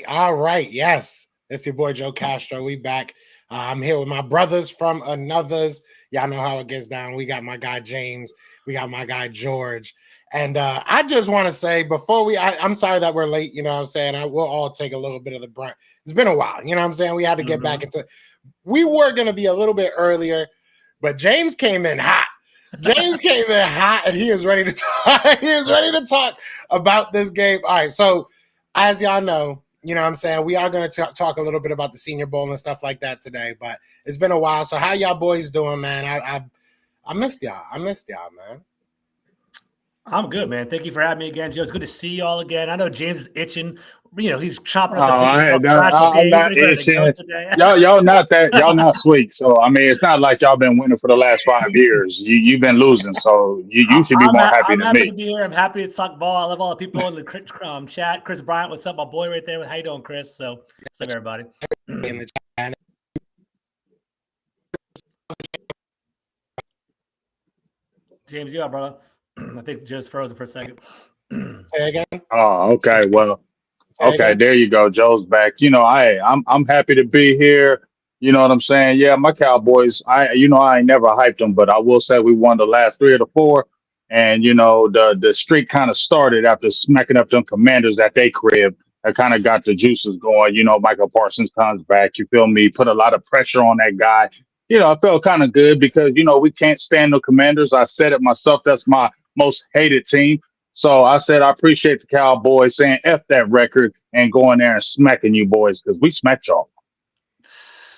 All right. Yes. It's your boy Joe Castro. We back. I'm here with my brothers from Anothers. Y'all know how it gets down. We got my guy James. We got my guy George. And I just want to say before I'm sorry that we're late. You know what I'm saying? We'll all take a little bit of the brunt. It's been a while. You know what I'm saying? We had to get back into. We were going to be a little bit earlier, but James came in hot. James came in hot, and he is ready to talk. He is ready to talk about this game. All right, so as y'all know, you know what I'm saying, we are going to talk a little bit about the Senior Bowl and stuff like that today, but it's been a while. So how y'all boys doing, man? I missed y'all. Man. I'm good, man. Thank you for having me again, Joe. It's good to see you all again. I know James is itching. You know, he's chopping at the bit. I'm not itching. Y'all not sweet. So I mean, it's not like y'all been winning for the last 5 years. You've been losing, so you should be more happy than happy me. To be here. I'm happy to talk ball. I love all the people in the chat. Chris Bryant, what's up, my boy right there? How you doing, Chris? So what's up, everybody? In the chat. James, you up, brother? I think Joe's frozen for a second. Say again. Oh, okay. Well, okay, there you go. Joe's back. You know, I'm happy to be here. You know what I'm saying? Yeah, my Cowboys. I ain't never hyped them, but I will say we won the last 3 of the 4, and you know the streak kind of started after smacking up them Commanders at they crib. That kind of got the juices going. You know, Michael Parsons comes back. You feel me? Put a lot of pressure on that guy. You know, I felt kind of good because you know we can't stand the Commanders. I said it myself. That's my most hated team. So I said, I appreciate the Cowboys saying F that record and going there and smacking you boys because we smacked y'all.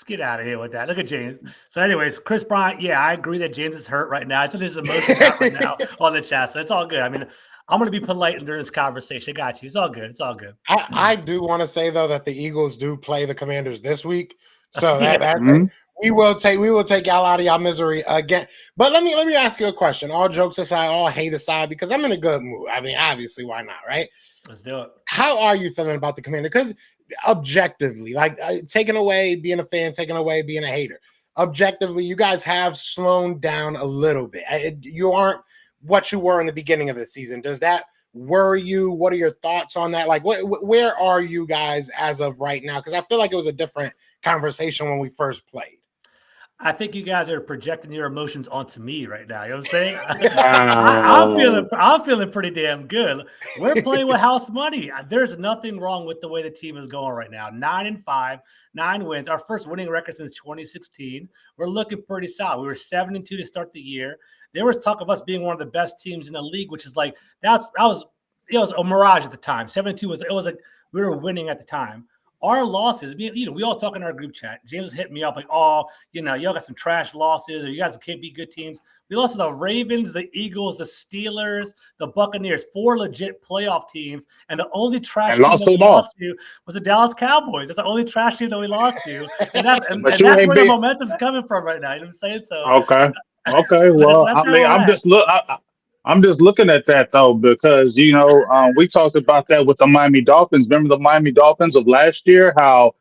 Get out of here with that. Look at James. So anyways, Chris Bryant, yeah, I agree that James is hurt right now. I think his emotions out right now on the chat. So it's all good. I mean, I'm going to be polite during this conversation. I got you. It's all good. It's all good. I do want to say, though, that the Eagles do play the Commanders this week. So we will take y'all out of y'all misery again. But let me ask you a question. All jokes aside, all hate aside, because I'm in a good mood. I mean, obviously, why not, right? Let's do it. How are you feeling about the Commanders? Because objectively, like taking away being a fan, taking away being a hater, objectively, you guys have slowed down a little bit. You aren't what you were in the beginning of the season. Does that worry you? What are your thoughts on that? Like, where are you guys as of right now? Because I feel like it was a different conversation when we first played. I think you guys are projecting your emotions onto me right now. You know what I'm saying? I'm feeling pretty damn good. We're playing with house money. There's nothing wrong with the way the team is going right now. 9-5, 9 wins. Our first winning record since 2016. We're looking pretty solid. We were 7-2 to start the year. There was talk of us being one of the best teams in the league, which is like it was a mirage at the time. 7-2 was like we were winning at the time. Our losses, you know, we all talk in our group chat. James was hitting me up like, oh, you know, y'all got some trash losses, or you guys can't be good teams. We lost to the Ravens, the Eagles, the Steelers, the Buccaneers, 4 legit playoff teams, and the only trash team that we lost to was the Dallas Cowboys. That's the only trash team that we lost to, and that's where the momentum's coming from right now. You know what I'm saying? So okay. Well, I mean, I'm just looking at that though because you know we talked about that with the Miami Dolphins. Remember the Miami Dolphins of last year? How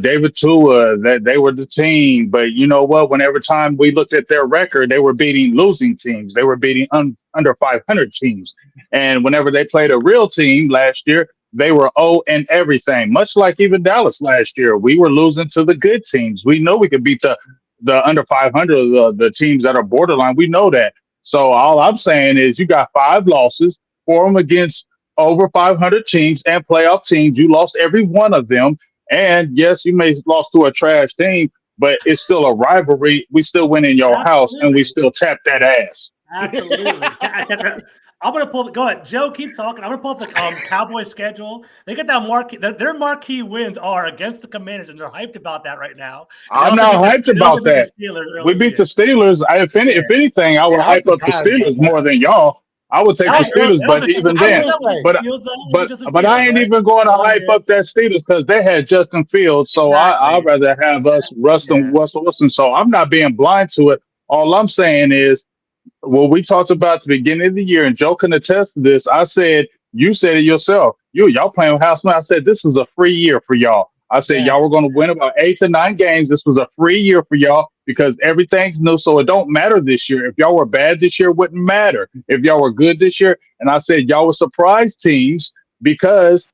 David Tua that they were the team, but you know what? Whenever time we looked at their record, they were beating losing teams. They were beating under 500 teams, and whenever they played a real team last year, they were 0 and everything. Much like even Dallas last year, we were losing to the good teams. We know we could beat the under 500, the teams that are borderline. We know that. So all I'm saying is you got 5 losses, 4 of them against over 500 teams and playoff teams. You lost every one of them. And yes, you may have lost to a trash team, but it's still a rivalry. We still win in your house and we still tap that ass. Absolutely. I'm going to pull – go ahead. Joe, keep talking. I'm going to pull up the Cowboys schedule. They get that marquee – their marquee wins are against the Commanders, and they're hyped about that right now. I'm not hyped about that. We beat the Steelers. If anything, I would hype up the Steelers more than y'all. I would take the Steelers, but even then – but I ain't even going to hype up that Steelers because they had Justin Fields, so I'd rather have us Russell Wilson. So I'm not being blind to it. All I'm saying is, well, we talked about at the beginning of the year, and Joe can attest to this. I said, you said it yourself. Y'all playing with house money. I said, this is a free year for y'all. I said, y'all were going to win about 8 to 9 games. This was a free year for y'all because everything's new. So it don't matter this year. If y'all were bad this year, it wouldn't matter. If y'all were good this year. And I said, y'all were surprise teams because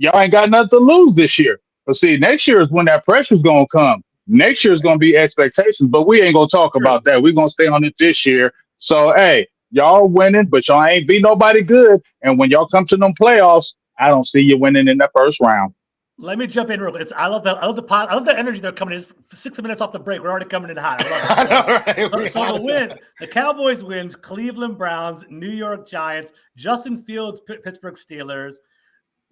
y'all ain't got nothing to lose this year. But see, next year is when that pressure's gonna come. Next year is gonna be expectations, but we ain't gonna talk True. about that. We're gonna stay on it this year. So hey, y'all winning, but y'all ain't beat nobody good. And when y'all come to them playoffs, I don't see you winning in the first round. Let me jump in real quick. I love I love the energy they're coming in. It's 6 minutes off the break. We're already coming in hot. I love it. I know, right? So the win, the Cowboys wins, Cleveland Browns, New York Giants, Justin Fields, Pittsburgh Steelers,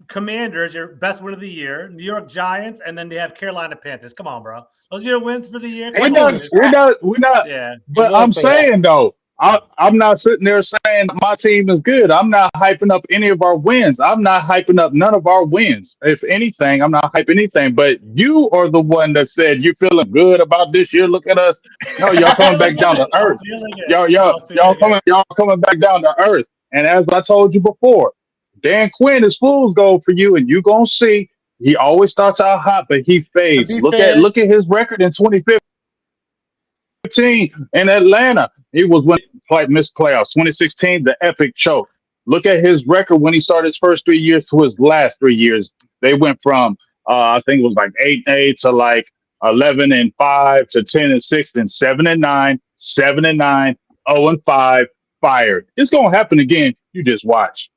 Commanders, your best win of the year, New York Giants, and then they have Carolina Panthers. Come on, bro. Those are your wins for the year. It We're not. Yeah. But I'm saying though, I'm not sitting there saying my team is good. I'm not hyping up any of our wins. I'm not hyping up none of our wins. If anything, I'm not hyping anything. But you are the one that said you're feeling good about this year. Look at us. No, y'all coming back down to earth. Y'all coming back down to earth. And as I told you before, Dan Quinn is fool's gold for you, and you gonna see. He always starts out hot, but he To fades. be Look fair, at his record in 2015. In Atlanta. He was when he missed playoffs. 2016, the epic choke. Look at his record when he started his first 3 years to his last 3 years. They went from I think it was like 8-8 to like 11-5 to 10-6, then 7-9, 7-9, 0-5, fired. It's gonna happen again. You just watch.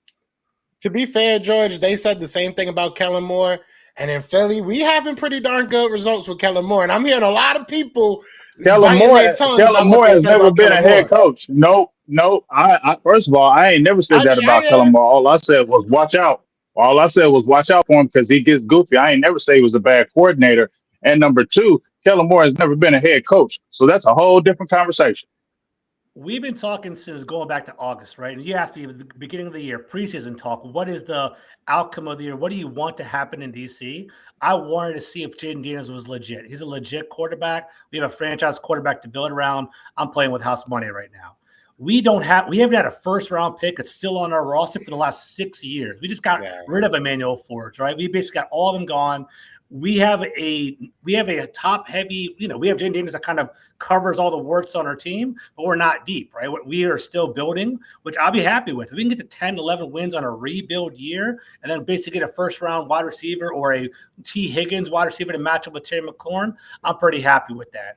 to be fair, George, they said the same thing about Kellen Moore. And in Philly, we having pretty darn good results with Kellen Moore. And I'm hearing a lot of people biting their tongue about what they Has said never about been a Kellen head Moore. coach. No. I first of all, I ain't never said that about Kellen Moore. All I said was watch out. All I said was watch out for him because he gets goofy. I ain't never say he was a bad coordinator. And number two, Kellen Moore has never been a head coach. So that's a whole different conversation. We've been talking since going back to August, right? And you asked me at the beginning of the year, preseason talk, what is the outcome of the year? What do you want to happen in DC? I wanted to see if Jaden Daniels was legit. He's a legit quarterback. We have a franchise quarterback to build around. I'm playing with house money right now. We haven't had a first round pick that's still on our roster for the last 6 years. We just got rid of Emmanuel Forbes, right? We basically got all of them gone. We have a top heavy, we have Jaden Daniels that kind of covers all the warts on our team, but we're not deep, right? We are still building, which I'll be happy with. If we can get to 10, 11 wins on a rebuild year and then basically get a first round wide receiver or a T. Higgins wide receiver to match up with Terry McLaurin, I'm pretty happy with that.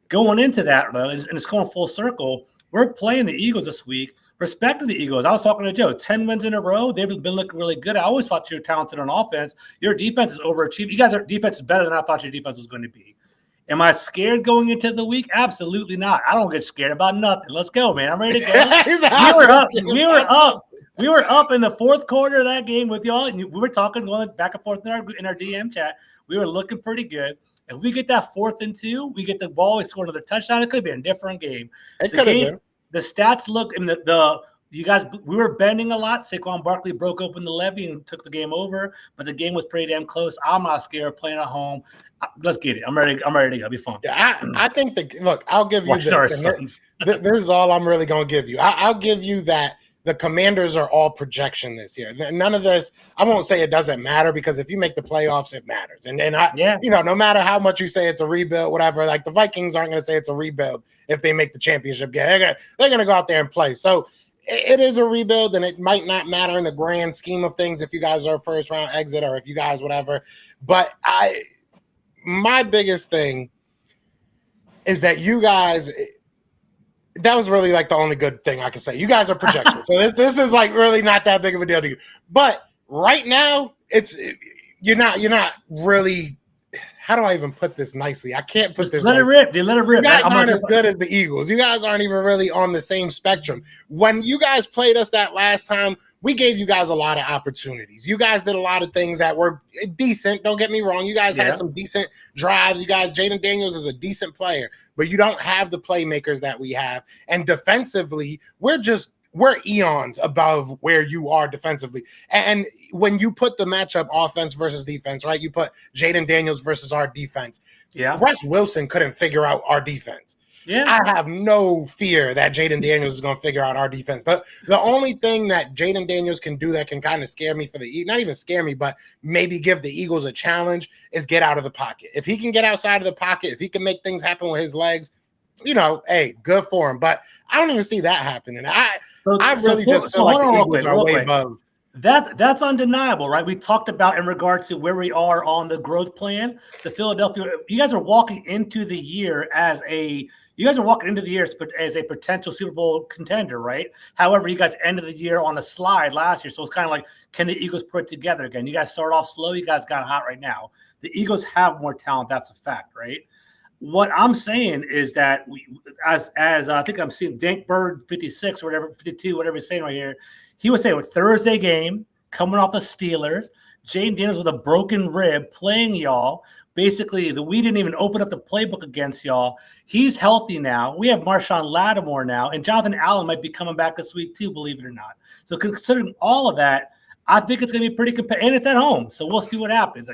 Going into that, though, and it's going full circle, we're playing the Eagles this week. Respect to the Eagles. I was talking to Joe. 10 wins in a row. They've been looking really good. I always thought you were talented on offense. Your defense is overachieved. You guys' defense is better than I thought your defense was going to be. Am I scared going into the week? Absolutely not. I don't get scared about nothing. Let's go, man. I'm ready to go. We were up in the fourth quarter of that game with y'all. And we were talking, going back and forth in our DM chat. We were looking pretty good. If we get that 4th and 2, we get the ball, we score another touchdown. It could be a different game. It could have been. The stats look, and you guys, we were bending a lot. Saquon Barkley broke open the levee and took the game over, but the game was pretty damn close. I'm not scared of playing at home. Let's get it. I'm ready to go. It'll be fun. Yeah, I think look, I'll give you this. This is all I'm really going to give you. I'll give you that the Commanders are all projection this year. None of this, I won't say it doesn't matter because if you make the playoffs, it matters. And no matter how much you say it's a rebuild, whatever, like the Vikings aren't going to say it's a rebuild if they make the championship game. They're going to go out there and play. So it is a rebuild, and it might not matter in the grand scheme of things if you guys are a first round exit or if you guys whatever. But my biggest thing is that you guys. That was really like the only good thing I can say. You guys are projection. So this is like really not that big of a deal to you. But right now, you're not really. How do I even put this nicely? I can't put this. Let it rip, dude. Let it rip. You guys aren't as good as the Eagles. You guys aren't even really on the same spectrum. When you guys played us that last time, we gave you guys a lot of opportunities. You guys did a lot of things that were decent. Don't get me wrong. You guys had some decent drives. You guys, Jaden Daniels is a decent player, but you don't have the playmakers that we have. And defensively, we're eons above where you are defensively. And when you put the matchup offense versus defense, right? You put Jaden Daniels versus our defense. Yeah. Russ Wilson couldn't figure out our defense. Yeah. I have no fear that Jaden Daniels is going to figure out our defense. The only thing that Jaden Daniels can do that can kind of scare me not even scare me, but maybe give the Eagles a challenge is get out of the pocket. If he can get outside of the pocket, if he can make things happen with his legs, hey, good for him. But I don't even see that happening. I really just feel like the Eagles are way above That's undeniable, right? We talked about in regards to where we are on the growth plan. The Philadelphia, you guys are walking into the year as a potential Super Bowl contender, right? However, you guys ended the year on a slide last year, so it's kind of like, can the Eagles put it together again? You guys start off slow, you guys got hot right now. The Eagles have more talent, that's a fact, right? What I'm saying is that as I think I'm seeing Dank Bird 56 or whatever, 52, whatever he's saying right here, he was saying with Thursday game coming off the Steelers, Jane Daniels with a broken rib playing y'all. Basically, we didn't even open up the playbook against y'all. He's healthy now. We have Marshawn Lattimore now, and Jonathan Allen might be coming back this week too, believe it or not. So considering all of that, I think it's going to be pretty competitive, and it's at home, so we'll see what happens.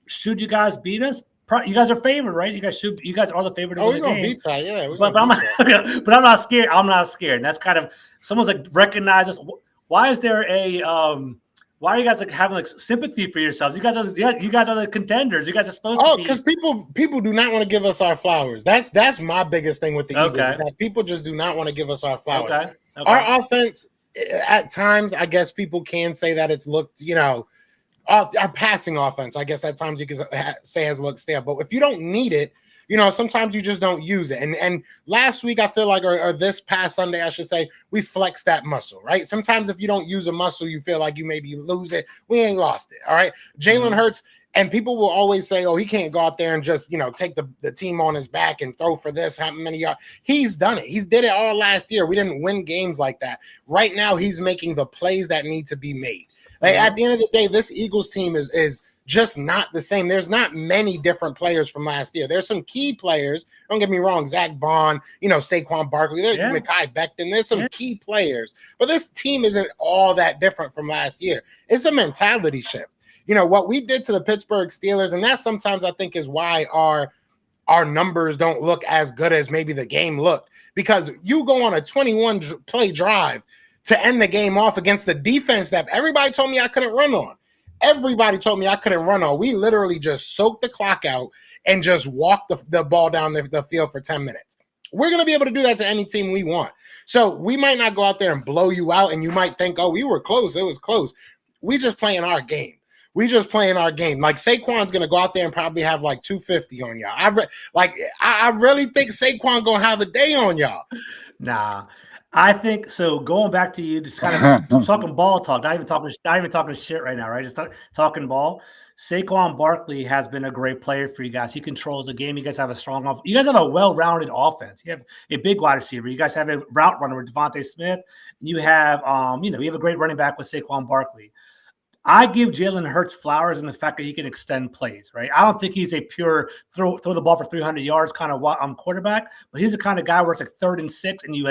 Should you guys beat us? You guys are favored, right? You guys are the favorite. Oh, we're gonna beat that, yeah. But I'm not scared. I'm not scared. And that's kind of someone's like recognize us. Why is there a why are you guys like having like sympathy for yourselves? You guys are the contenders. You guys are supposed to be. Because people do not want to give us our flowers. That's my biggest thing with the Eagles. Is that people just do not want to give us our flowers. Okay. Our offense, at times, I guess people can say that it's looked, our passing offense, I guess at times you can say has looked stale. But if you don't need it, sometimes you just don't use it. And last week, I feel like, or this past Sunday, I should say, we flexed that muscle, right? Sometimes if you don't use a muscle, you feel like you maybe lose it. We ain't lost it, all right? Jalen Hurts, and people will always say, oh, he can't go out there and just, take the team on his back and throw for this, how many yards. He's done it. He's did it all last year. We didn't win games like that. Right now, he's making the plays that need to be made. Like, at the end of the day, this Eagles team is just not the same. There's not many different players from last year. There's some key players. Don't get me wrong, Zach Bond, Saquon Barkley, there's Mekhi Becton. There's some key players. But this team isn't all that different from last year. It's a mentality shift. What we did to the Pittsburgh Steelers, and that sometimes I think is why our numbers don't look as good as maybe the game looked. Because you go on a 21-play drive to end the game off against the defense that everybody told me I couldn't run on. Everybody told me I couldn't run on. We literally just soaked the clock out and just walked the ball down the field for 10 minutes. We're going to be able to do that to any team we want. So we might not go out there and blow you out, and you might think, oh, we were close. It was close. We just playing our game. Like Saquon's going to go out there and probably have like 250 on y'all. I really think Saquon going to have a day on y'all. Nah. I think so. Going back to you, just kind of talking ball talk, not even talking shit right now, right? Just talking ball. Saquon Barkley has been a great player for you guys. He controls the game. You guys have you guys have a well-rounded offense. You have a big wide receiver. You guys have a route runner with Devontae Smith. You have, you have a great running back with Saquon Barkley. I give Jalen Hurts flowers in the fact that he can extend plays, right? I don't think he's a pure throw the ball for 300 yards kind of quarterback, but he's the kind of guy where it's like 3rd and 6, and he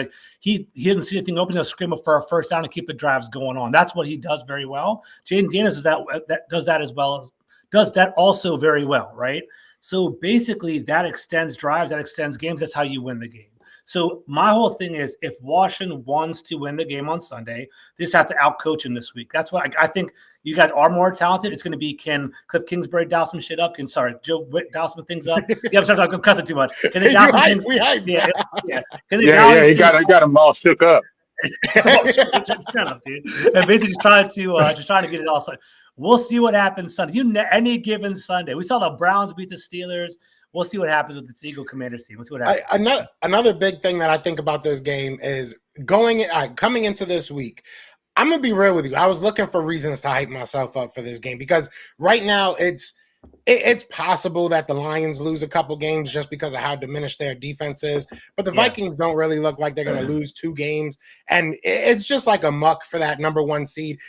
doesn't see anything open, he'll scramble for a first down and keep the drives going on. That's what he does very well. Jaden Daniels does that as well, does that also very well, right? So basically, that extends drives, that extends games. That's how you win the game. So my whole thing is, if Washington wants to win the game on Sunday, they just have to outcoach him this week. That's why I think you guys are more talented. It's going to be, can Cliff Kingsbury dial some shit up? Joe Witt dial some things up? Yeah, I'm sorry, I'm cussing too much. Can they dial some things? Yeah. He got them all shook up. Shut up, dude. And basically just trying to get it all started. We'll see what happens Sunday. Any given Sunday. We saw the Browns beat the Steelers. We'll see what happens with the Eagle-Commanders team. We'll see what happens. Another big thing that I think about this game is coming into this week. I'm going to be real with you. I was looking for reasons to hype myself up for this game because right now it's possible that the Lions lose a couple games just because of how diminished their defense is. But the Vikings don't really look like they're going to lose 2 games. And it's just like a muck for that number 1 seed.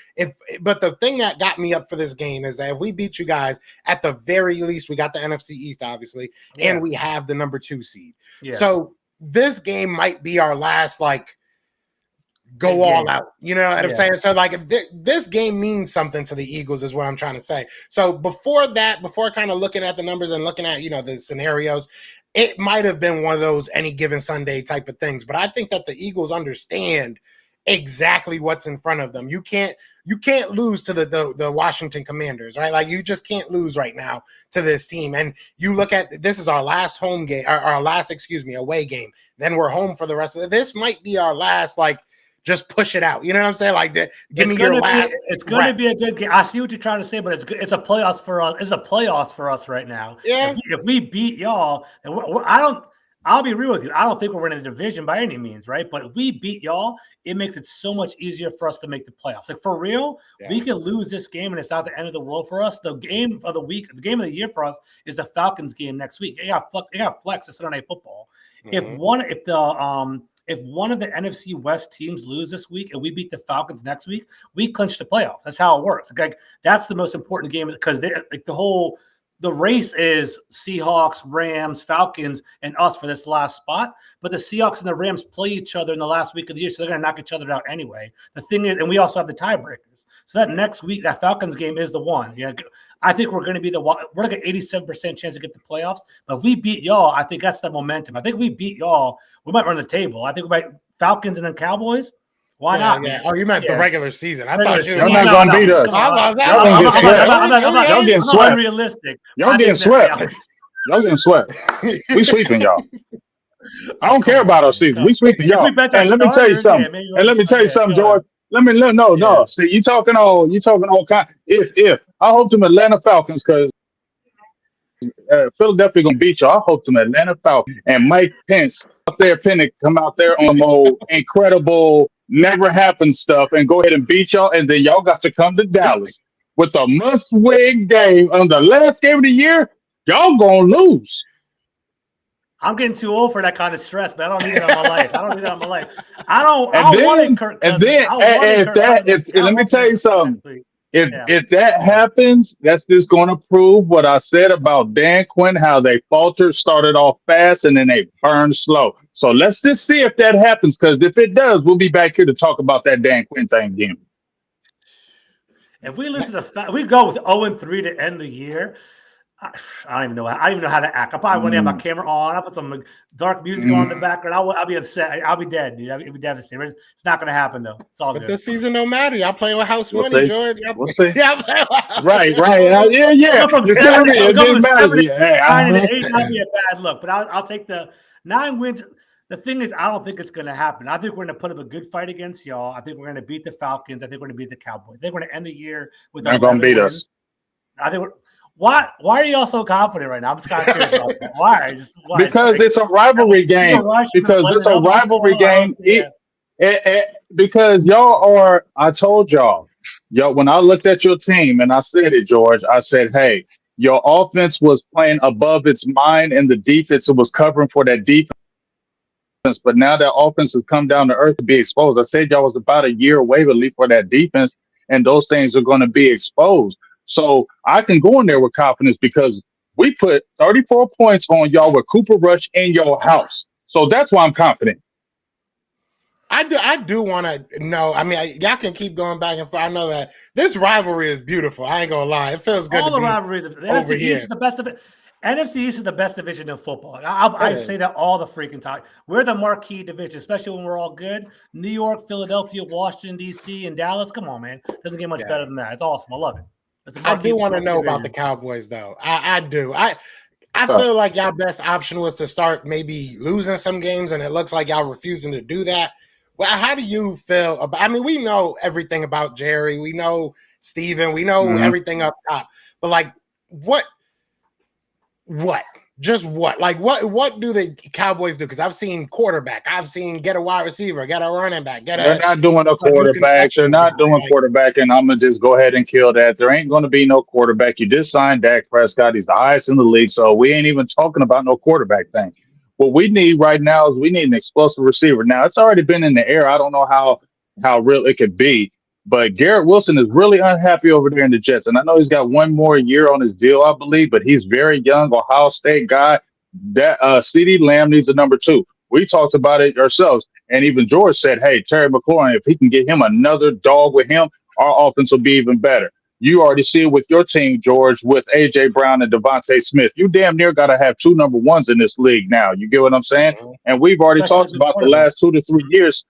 But the thing that got me up for this game is that if we beat you guys, at the very least, we got the NFC East, obviously, and we have the number 2 seed. Yeah. So this game might be our last, go all out. You know what I'm saying? So, this game means something to the Eagles is what I'm trying to say. So, before kind of looking at the numbers and looking at, the scenarios, it might have been one of those any given Sunday type of things. But I think that the Eagles understand exactly what's in front of them. You can't lose to the Washington Commanders, right? You just can't lose right now to this team. And you look at, this is our last home game, our last, away game. Then we're home for the rest of it. This might be our last, just push it out. You know what I'm saying? Like, give me your last. It's going to be a good game. I see what you're trying to say, but it's a playoffs for us. It's a playoffs for us right now. Yeah. If we beat y'all, and I'll be real with you. I don't think we're winning the division by any means, right? But if we beat y'all, it makes it so much easier for us to make the playoffs. Like, for real, we could lose this game and it's not the end of the world for us. The game of the week, the game of the year for us is the Falcons game next week. They got flex to Sunday Night Football. If one of the NFC West teams lose this week and we beat the Falcons next week, we clinch the playoffs. That's how it works. Like, that's the most important game because the race is Seahawks, Rams, Falcons, and us for this last spot. But the Seahawks and the Rams play each other in the last week of the year, so they're going to knock each other out anyway. The thing is, and we also have the tiebreakers. So that next week, that Falcons game is the one. Yeah, I think we're going to be we're like an 87% chance to get the playoffs. But if we beat y'all, I think that's the momentum. I think if we beat y'all, we might run the table. I think we might Falcons and then Cowboys. Why not? Yeah. Oh, you meant the regular season. I thought you y'all not going to beat us. Y'all getting swept. Y'all getting swept. Unrealistic. Y'all getting swept. Y'all getting swept. We sweeping y'all. I don't care about our season. We sweeping y'all. And let me tell you something. George. No. See, you talking all kind. If I hope them Atlanta Falcons, because Philadelphia gonna beat y'all. I hope them Atlanta Falcons and Mike Pence come out there on more incredible, never happened stuff and go ahead and beat y'all, and then y'all got to come to Dallas with a must-win game on the last game of the year. Y'all gonna lose. I'm getting too old for that kind of stress, but I don't need it in my life. I don't want Kirk Cousins. Let me tell you something. If that happens, that's just going to prove what I said about Dan Quinn, how they started off fast, and then they burn slow. So let's just see if that happens, because if it does, we'll be back here to talk about that Dan Quinn thing again. If we we go with 0-3 to end the year. I don't even know. I don't even know how to act. I probably wouldn't have my camera on. I'll put some dark music on in the background. I'll be upset. I'll be dead, dude. I'll be devastated. It's not going to happen, though. It's all good. But this season don't matter. Y'all playing with house money, George. We'll see. Right. Yeah. From 7 to 8, not be a bad look. But I'll take the 9 wins. The thing is, I don't think it's going to happen. I think we're going to put up a good fight against y'all. I think we're going to beat the Falcons. I think we're going to beat the Cowboys. I think we're going to end the year with. They're going to beat us. I think we're. Why are you all so confident right now? I'm just kind of curious about that. Why? Because it's a rivalry game. Because it's a rivalry game. Because y'all are, I told y'all, when I looked at your team and I said it, George, I said, hey, your offense was playing above its mind and the defense was covering for that defense. But now that offense has come down to earth to be exposed. I said y'all was about a year away, at least for that defense, and those things are going to be exposed. So I can go in there with confidence because we put 34 points on y'all with Cooper Rush in your house. So that's why I'm confident. I do want to know. I mean, y'all can keep going back and forth. I know that this rivalry is beautiful. I ain't gonna lie. It feels good. All the rivalries. The NFC East is the best of it. NFC East is the best division in football. I say that all the freaking time. We're the marquee division, especially when we're all good. New York, Philadelphia, Washington, D.C., and Dallas. Come on, man. Doesn't get much better than that. It's awesome. I love it. I do want to know about the Cowboys, though. I do. I feel like y'all best option was to start maybe losing some games, and it looks like y'all refusing to do that. Well, how do you feel about? I mean, we know everything about Jerry. We know Steven. We know everything up top. But like, what? Just what? Like, what do the Cowboys do? Because I've seen quarterback. I've seen get a wide receiver, get a running back. They're not doing a quarterback. They're not doing quarterback, and I'm going to just go ahead and kill that. There ain't going to be no quarterback. You just signed Dak Prescott. He's the highest in the league, so we ain't even talking about no quarterback thing. What we need right now is we need an explosive receiver. Now, it's already been in the air. I don't know how real it could be. But Garrett Wilson is really unhappy over there in the Jets. And I know he's got one more year on his deal, I believe, but he's very young, Ohio State guy. That CeeDee Lamb needs a number 2. We talked about it ourselves. And even George said, hey, Terry McLaurin, if he can get him another dog with him, our offense will be even better. You already see it with your team, George, with A.J. Brown and Devontae Smith. You damn near got to have 2 number 1s in this league now. You get what I'm saying? And we've already talked about the last 2 to 3 years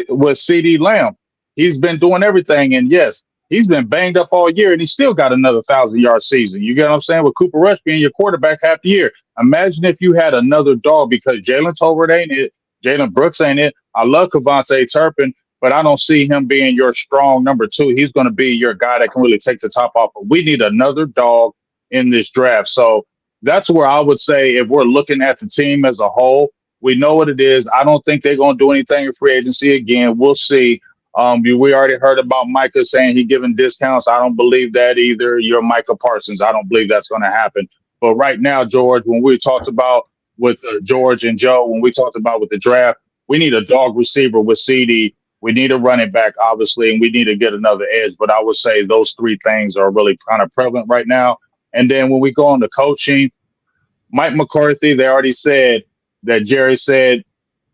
with CeeDee Lamb. He's been doing everything, and yes, he's been banged up all year, and he still got another 1,000-yard season. You get what I'm saying? With Cooper Rush being your quarterback half the year. Imagine if you had another dog, because Jalen Tolbert ain't it, Jalen Brooks ain't it. I love Kevontae Turpin, but I don't see him being your strong number two. He's going to be your guy that can really take the top off. But we need another dog in this draft. So that's where I would say if we're looking at the team as a whole, we know what it is. I don't think they're going to do anything in free agency again. We'll see. We already heard about Micah saying he giving discounts. I don't believe that either. You're Micah Parsons. I don't believe that's going to happen. But right now, George, when we talked about with George and Joe, when we talked about with the draft, we need a dog receiver with CD. We need a running back, obviously, and we need to get another edge. But I would say those three things are really kind of prevalent right now. And then when we go on to coaching, Mike McCarthy, they already said that Jerry said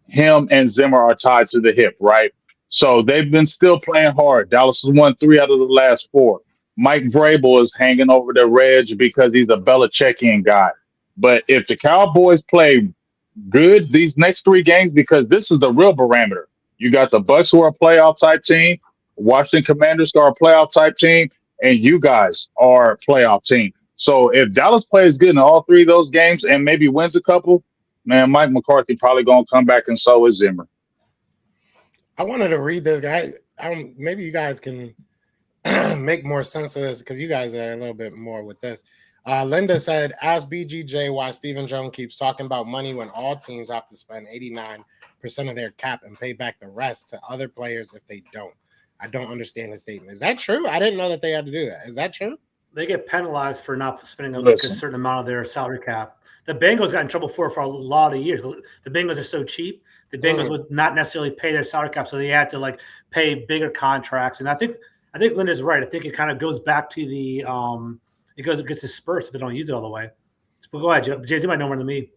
him and Zimmer are tied to the hip, right? So they've been still playing hard. Dallas has won 3 out of the last 4. Mike Vrabel is hanging over the Reg because he's a Belichickian guy. But if the Cowboys play good these next 3 games, because this is the real barometer. You got the Bucs who are a playoff type team, Washington Commanders who are a playoff type team, and you guys are a playoff team. So if Dallas plays good in all 3 of those games and maybe wins a couple, man, Mike McCarthy probably going to come back, and so is Zimmer. I wanted to read this guy. Maybe you guys can make more sense of this because you guys are a little bit more with this. Linda said, ask BGJ why Stephen Jones keeps talking about money when all teams have to spend 89% of their cap and pay back the rest to other players if they don't. I don't understand the statement. Is that true? I didn't know that they had to do that. Is that true? They get penalized for not spending a certain amount of their salary cap. The Bengals got in trouble for a lot of years. The Bengals are so cheap. The Bengals would not necessarily pay their salary cap, so they had to pay bigger contracts. And I think Linda's right. I think it kind of goes bait gets dispersed if they don't use it all the way. But go ahead, Joe. Jay, you might know more than me.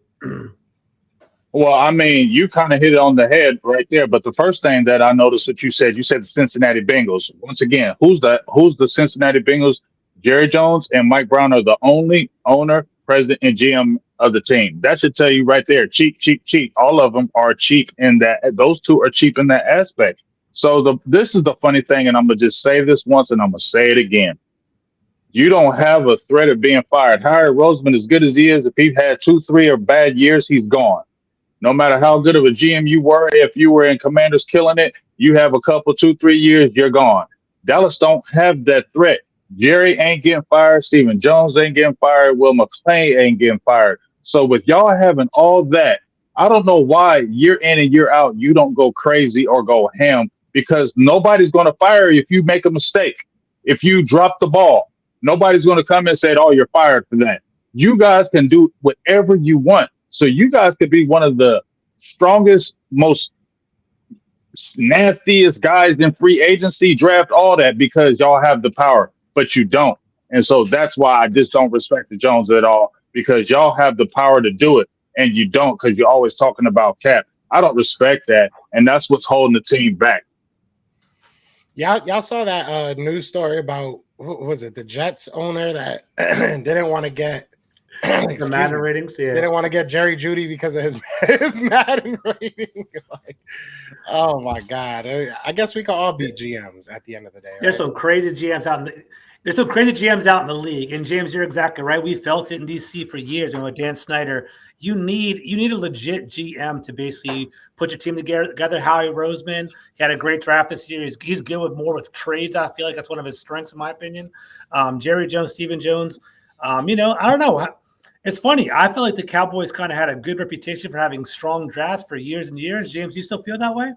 Well, I mean, you kind of hit it on the head right there. But the first thing that I noticed what you said the Cincinnati Bengals. Once again, who's the Cincinnati Bengals? Jerry Jones and Mike Brown are the only owner, president, and GM of the team. That should tell you right there. Cheap, cheap, cheap. All of them are cheap in that. Those 2 are cheap in that aspect. So this is the funny thing, and I'm going to just say this once, and I'm going to say it again. You don't have a threat of being fired. Harry Roseman, as good as he is, if he had 2, 3 or bad years, he's gone. No matter how good of a GM you were, if you were in Commanders killing it, you have a couple, 2, 3 years, you're gone. Dallas don't have that threat. Jerry ain't getting fired. Stephen Jones ain't getting fired. Will McClay ain't getting fired. So with y'all having all that, I don't know why year in and year out you don't go crazy or go ham, because nobody's going to fire you if you make a mistake. If you drop the ball, nobody's going to come and say, oh, you're fired for that. You guys can do whatever you want. So you guys could be one of the strongest, most nastiest guys in free agency, draft, all that, because y'all have the power, but you don't. And so that's why I just don't respect the Jones at all, because y'all have the power to do it and you don't, because you're always talking about cap. I don't respect that. And that's what's holding the team back. Y'all saw that news story about, what was it, the Jets owner that didn't want to get the Madden ratings? Yeah. Didn't want to get Jerry Jeudy because of his Madden rating. Oh my God. I guess we can all be GMs at the end of the day. Right? There's some crazy GMs out in the league. And James, you're exactly right. We felt it in DC for years. And with Dan Snyder, you need a legit GM to basically put your team together. Howie Roseman, he had a great draft this year. He's good with trades. I feel like that's one of his strengths, in my opinion. Jerry Jones, Stephen Jones. I don't know. It's funny. I feel like the Cowboys kind of had a good reputation for having strong drafts for years and years. James, do you still feel that way?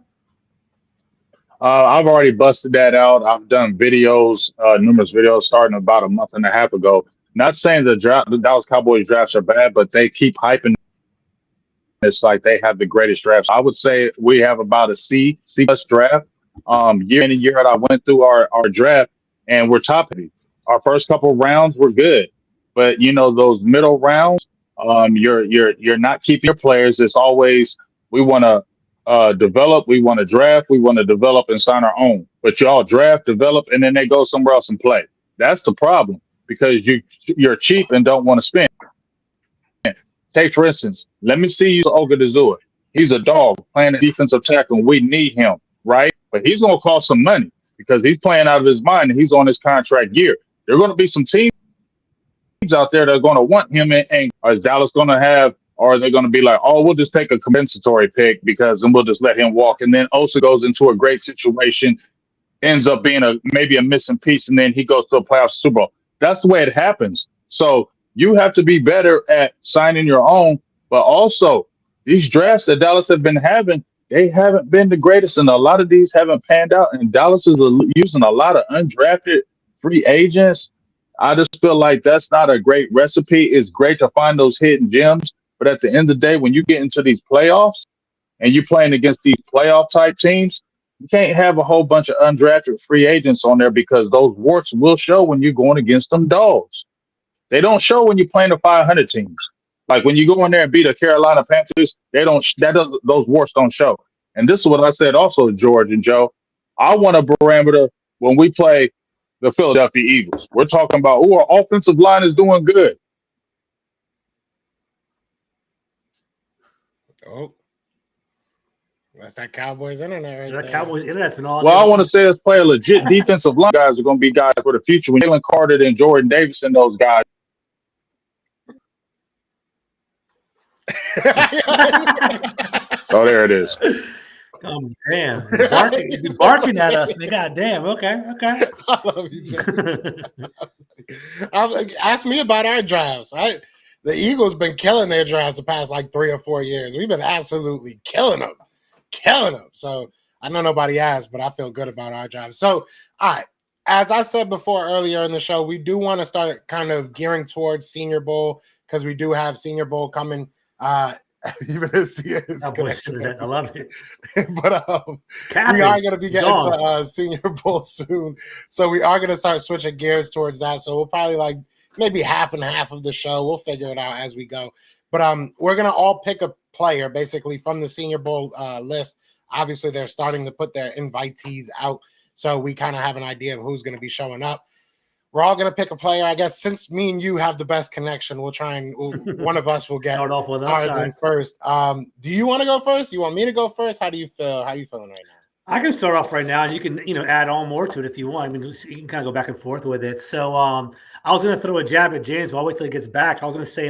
I've already busted that out. I've done videos, numerous videos, starting about a month and a half ago. Not saying the Dallas Cowboys drafts are bad, but they keep hyping. It's like they have the greatest drafts. I would say we have about a C plus draft. Year in and year out, I went through our draft, and we're top heavy. Our first couple rounds were good, but those middle rounds, you're not keeping your players. It's always we want to develop, we want to draft, we want to develop and sign our own. But y'all draft, develop, and then they go somewhere else and play. That's the problem, because you're cheap and don't want to spend. Take, for instance, let me see you, Ogadazua. He's a dog playing a defensive tackle, and we need him, right? But he's going to cost some money because he's playing out of his mind, and he's on his contract year. There are going to be some teams out there that are going to want him, and is Dallas going to have Or are they going to be like, oh, we'll just take a compensatory pick and we'll just let him walk? And then Osa goes into a great situation, ends up being maybe a missing piece, and then he goes to a playoff Super Bowl. That's the way it happens. So you have to be better at signing your own, but also these drafts that Dallas have been having, they haven't been the greatest, and a lot of these haven't panned out. And Dallas is using a lot of undrafted free agents. I just feel like that's not a great recipe. It's great to find those hidden gems, but at the end of the day, when you get into these playoffs and you're playing against these playoff type teams, you can't have a whole bunch of undrafted free agents on there because those warts will show when you're going against them dogs. They don't show when you're playing the 500 teams. Like when you go in there and beat the Carolina Panthers, they don't. Those warts don't show. And this is what I said also, George and Joe. I want a barometer when we play the Philadelphia Eagles. We're talking about, our offensive line is doing good. Oh, that's that Cowboys internet right there. Cowboys internet's been all. Well, I want to say let's play a legit defensive line. Guys are going to be guys for the future. When Jalen Carter and Jordan Davis and those guys. So there it is. Oh damn! You're barking at us, man. God damn. Okay. I love you, Jay. Ask me about our drafts. The Eagles been killing their drafts the past like 3 or 4 years. We've been absolutely killing them. So I know nobody asked, but I feel good about our drafts. So, all right. As I said before earlier in the show, we do want to start kind of gearing towards Senior Bowl because we do have Senior Bowl coming. Even his connection. I love it. But we are going to be getting to Senior Bowl soon. So we are going to start switching gears towards that. So we'll probably maybe half and half of the show. We'll figure it out as we go. But we're going to all pick a player basically from the Senior Bowl list. Obviously, they're starting to put their invitees out. So we kind of have an idea of who's going to be showing up. We're all going to pick a player. I guess since me and you have the best connection, we'll try and one of us will get ours in first. Do you want to go first? You want me to go first? How do you feel? How are you feeling right now? I can start off right now. You can, add on more to it if you want. I mean, you can kind of go back and forth with it. So I was going to throw a jab at James, but I'll wait till he gets back. I was going to say,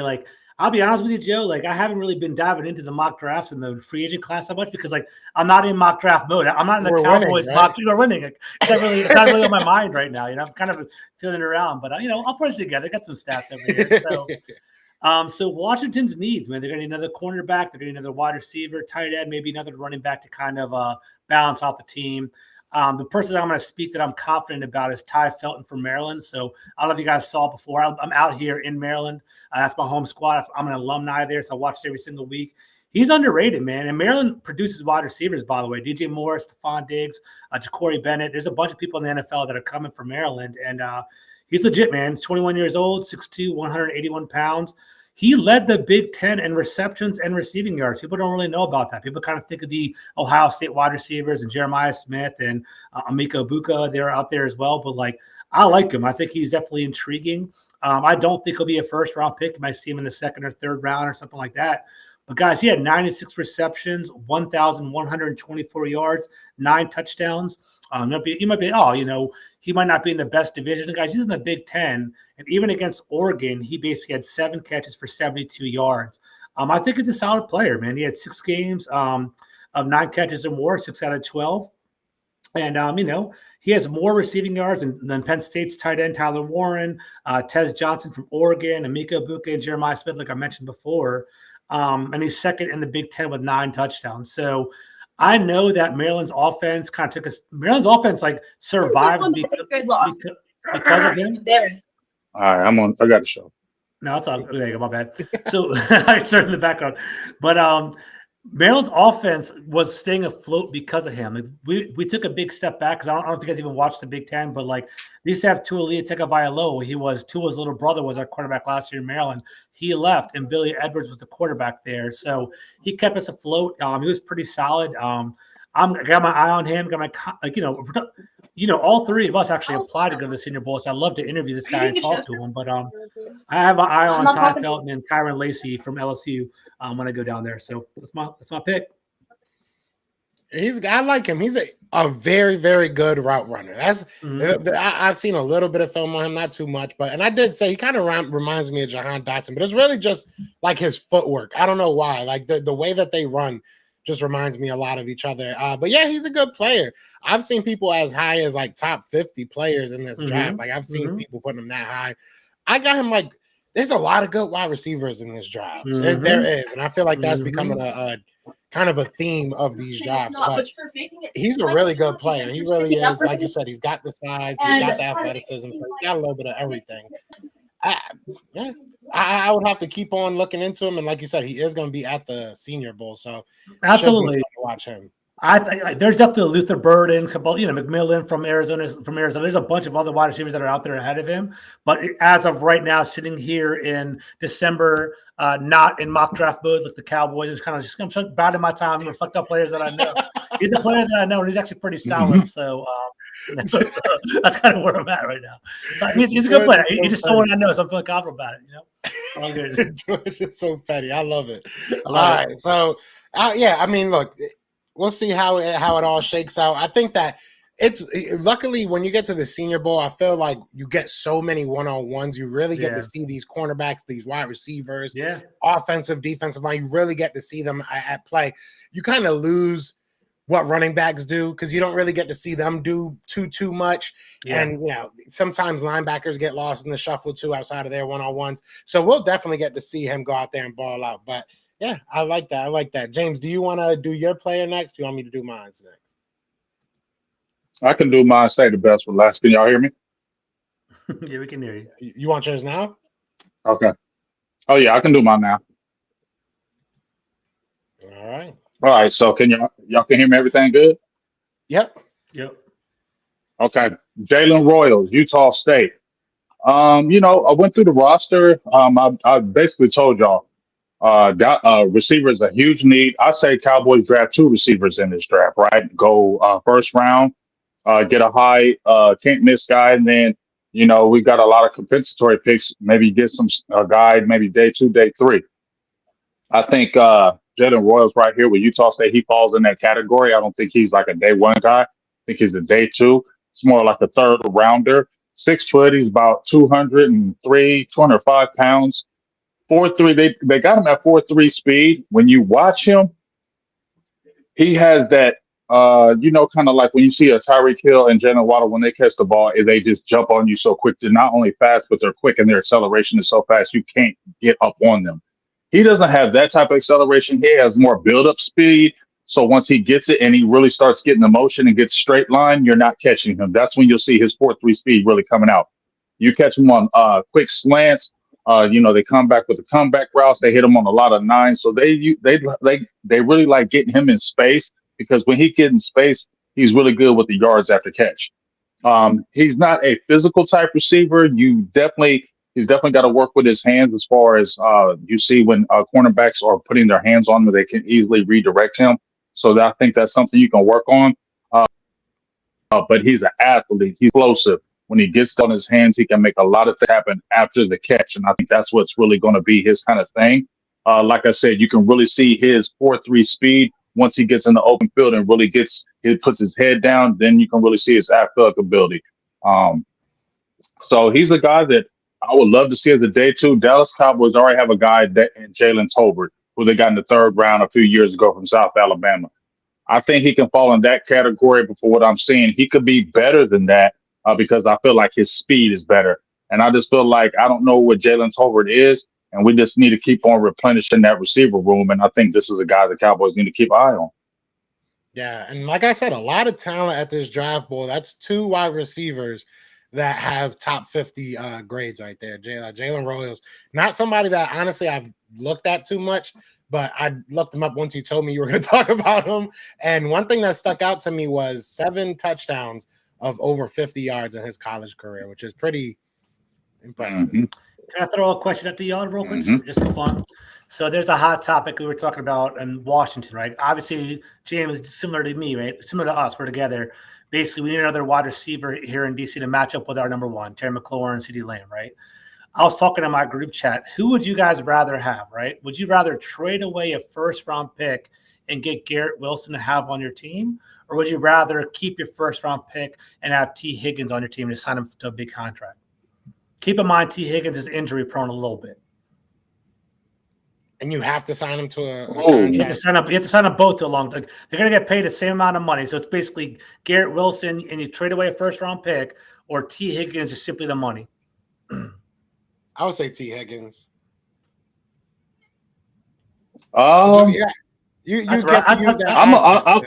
I'll be honest with you, Joe. I haven't really been diving into the mock drafts and the free agent class that much because, I'm not in mock draft mode. I'm not in the Cowboys mock. We're winning. It's not really on my mind right now. I'm kind of feeling it around, but I'll put it together. I got some stats over here. So Washington's needs, man. They're going to need another cornerback. They're going to need another wide receiver, tight end, maybe another running back to kind of balance out the team. The person that I'm going to speak that I'm confident about is Ty Felton from Maryland. So I don't know if you guys saw before. I'm out here in Maryland. That's my home squad. I'm an alumni there, so I watch it every single week. He's underrated, man. And Maryland produces wide receivers, by the way. DJ Moore, Stephon Diggs, Ja'Cory Bennett. There's a bunch of people in the NFL that are coming from Maryland. And he's legit, man. He's 21 years old, 6'2", 181 pounds. He led the Big Ten in receptions and receiving yards. People don't really know about that. People kind of think of the Ohio State wide receivers and Jeremiah Smith and Emeka Egbuka. They're out there as well. But, I like him. I think he's definitely intriguing. I don't think he'll be a first-round pick. You might see him in the second or third round or something like that. But, guys, he had 96 receptions, 1,124 yards, 9 touchdowns. He might be, he might not be in the best division. Guys, he's in the Big Ten. And even against Oregon, he basically had 7 catches for 72 yards. I think it's a solid player, man. He had 6 games of 9 catches or more, 6 out of 12. And, he has more receiving yards than Penn State's tight end, Tyler Warren, Tez Johnson from Oregon, Emeka Egbuka, and Jeremiah Smith, like I mentioned before. And he's second in the Big Ten with 9 touchdowns. So I know that Maryland's offense kind of took us. Maryland's offense survived because of him. All right, I got a show. No, it's all. There you go. My bad. So I started in the background, but Maryland's offense was staying afloat because of him. We took a big step back because I don't know if you guys even watched the Big Ten, but they used to have Tua Tagovailoa. Tua's little brother was our quarterback last year in Maryland. He left, and Billy Edwards was the quarterback there. So he kept us afloat. He was pretty solid. I got my eye on him. Got my all 3 of us actually applied to go to the Senior Bowl. So I'd love to interview this guy and talk to him. But I have my eye on Ty Felton and Kyron Lacey from LSU when I go down there. So that's my pick. I like him. He's a very, very good route runner. That's Mhm. I've seen a little bit of film on him, not too much, but and I did say he kind of reminds me of Jahan Dotson, but it's really just like his footwork. I don't know why. Like the way that they run just reminds me a lot of each other. But yeah, he's a good player. I've seen people as high as like top 50 players in this draft. Mhm. Like I've seen Mhm. people putting him that high. I got him like there's a lot of good wide receivers in this draft. There Mhm. is, and I feel like that's becoming Mhm. a kind of a theme of these drafts. But he's a really good player. He really is. Like you said, he's got the size, he's got the athleticism, so he's got a little bit of everything. I, yeah, I would have to keep on looking into him, and like you said, he is going to be at the Senior Bowl, so should be fun Absolutely. to watch him. I think there's definitely a Luther Burden, McMillan from Arizona. There's a bunch of other wide receivers that are out there ahead of him. But as of right now, sitting here in December, not in mock draft mode, like the Cowboys, is kind of just I'm bad in my time. I'm fucked up players that I know. He's a player that I know, and he's actually pretty solid. So, so that's kind of where I'm at right now. So he's a good player. He's just someone I know, so I'm feeling confident about it. All good. George is so petty. I love it. I love All right, so yeah, I mean, look, we'll see how it all shakes out. I think that it's luckily when you get to the Senior Bowl, I feel like you get so many one-on-ones. You really get to see these cornerbacks, these wide receivers, offensive, defensive line. You really get to see them at play. You kind of lose what running backs do because you don't really get to see them do too much. Yeah. And sometimes linebackers get lost in the shuffle too outside of their one-on-ones. So we'll definitely get to see him go out there and ball out. But yeah, I like that. I like that. James, do you want to do your player next? Do you want me to do mine next? I can do mine. Say the best for last. Can y'all hear me? Yeah, we can hear you. You want yours now? Okay. Oh yeah, I can do mine now. All right. All right. So can y'all can hear me? Everything good? Yep. Okay. Jalen Royals, Utah State. I went through the roster. I basically told y'all receiver is a huge need. I say Cowboys draft two receivers in this draft, right? Go first round, get a high can't miss guy, and then we got a lot of compensatory picks. Maybe get some guy, maybe day two, day three. I think Jalen Royals right here with Utah State, he falls in that category. I don't think he's like a day one guy. I think he's a day two. It's more like a third rounder. 6 foot, he's about 203, 205 pounds. 4.3, they got him at 4.3 speed. When you watch him, he has that, kind of like when you see a Tyreek Hill and Jalen Waddle, when they catch the ball, they just jump on you so quick. They're not only fast, but they're quick, and their acceleration is so fast you can't get up on them. He doesn't have that type of acceleration. He has more build-up speed. So once he gets it and he really starts getting the motion and gets straight line, you're not catching him. That's when you'll see his 4.3 speed really coming out. You catch him on quick slants. They come back with the comeback routes. They hit him on a lot of nines. So they really like getting him in space because when he gets in space, he's really good with the yards after catch. He's not a physical type receiver. He's definitely got to work with his hands as far as you see when cornerbacks are putting their hands on him, they can easily redirect him. So I think that's something you can work on. But he's an athlete. He's explosive. When he gets on his hands, he can make a lot of things happen after the catch. And I think that's what's really going to be his kind of thing. Like I said, you can really see his 4.3 speed once he gets in the open field and really puts his head down. Then you can really see his athletic ability. So he's a guy that I would love to see as a day two. Dallas Cowboys already have a guy in Jalen Tolbert, who they got in the third round a few years ago from South Alabama. I think he can fall in that category, but for what I'm seeing, he could be better than that because I feel like his speed is better. And I just feel like I don't know what Jalen Tolbert is, and we just need to keep on replenishing that receiver room. And I think this is a guy the Cowboys need to keep an eye on. Yeah, and like I said, a lot of talent at this draft bowl. That's two wide receivers that have top 50 grades right there. Jalen Royals, not somebody that honestly I've looked at too much, but I looked him up once you told me you were going to talk about him. And one thing that stuck out to me was 7 touchdowns of over 50 yards in his college career, which is pretty impressive. Can I throw a question at the y'all real quick, just for fun? So there's a hot topic we were talking about in Washington, right? Obviously, James is similar to me, right? Similar to us. We're together. Basically, we need another wide receiver here in DC to match up with our number one, Terry McLaurin, CeeDee Lamb, right? I was talking in my group chat. Who would you guys rather have, right? Would you rather trade away a first-round pick and get Garrett Wilson to have on your team? Or would you rather keep your first-round pick and have T. Higgins on your team and sign him to a big contract? Keep in mind, T. Higgins is injury-prone a little bit. And you have to sign him to a contract. You have to sign up both to a long. Like, they're going to get paid the same amount of money. So it's basically Garrett Wilson, and you trade away a first-round pick, or T. Higgins is simply the money. I would say T. Higgins. Yeah, you get to use that.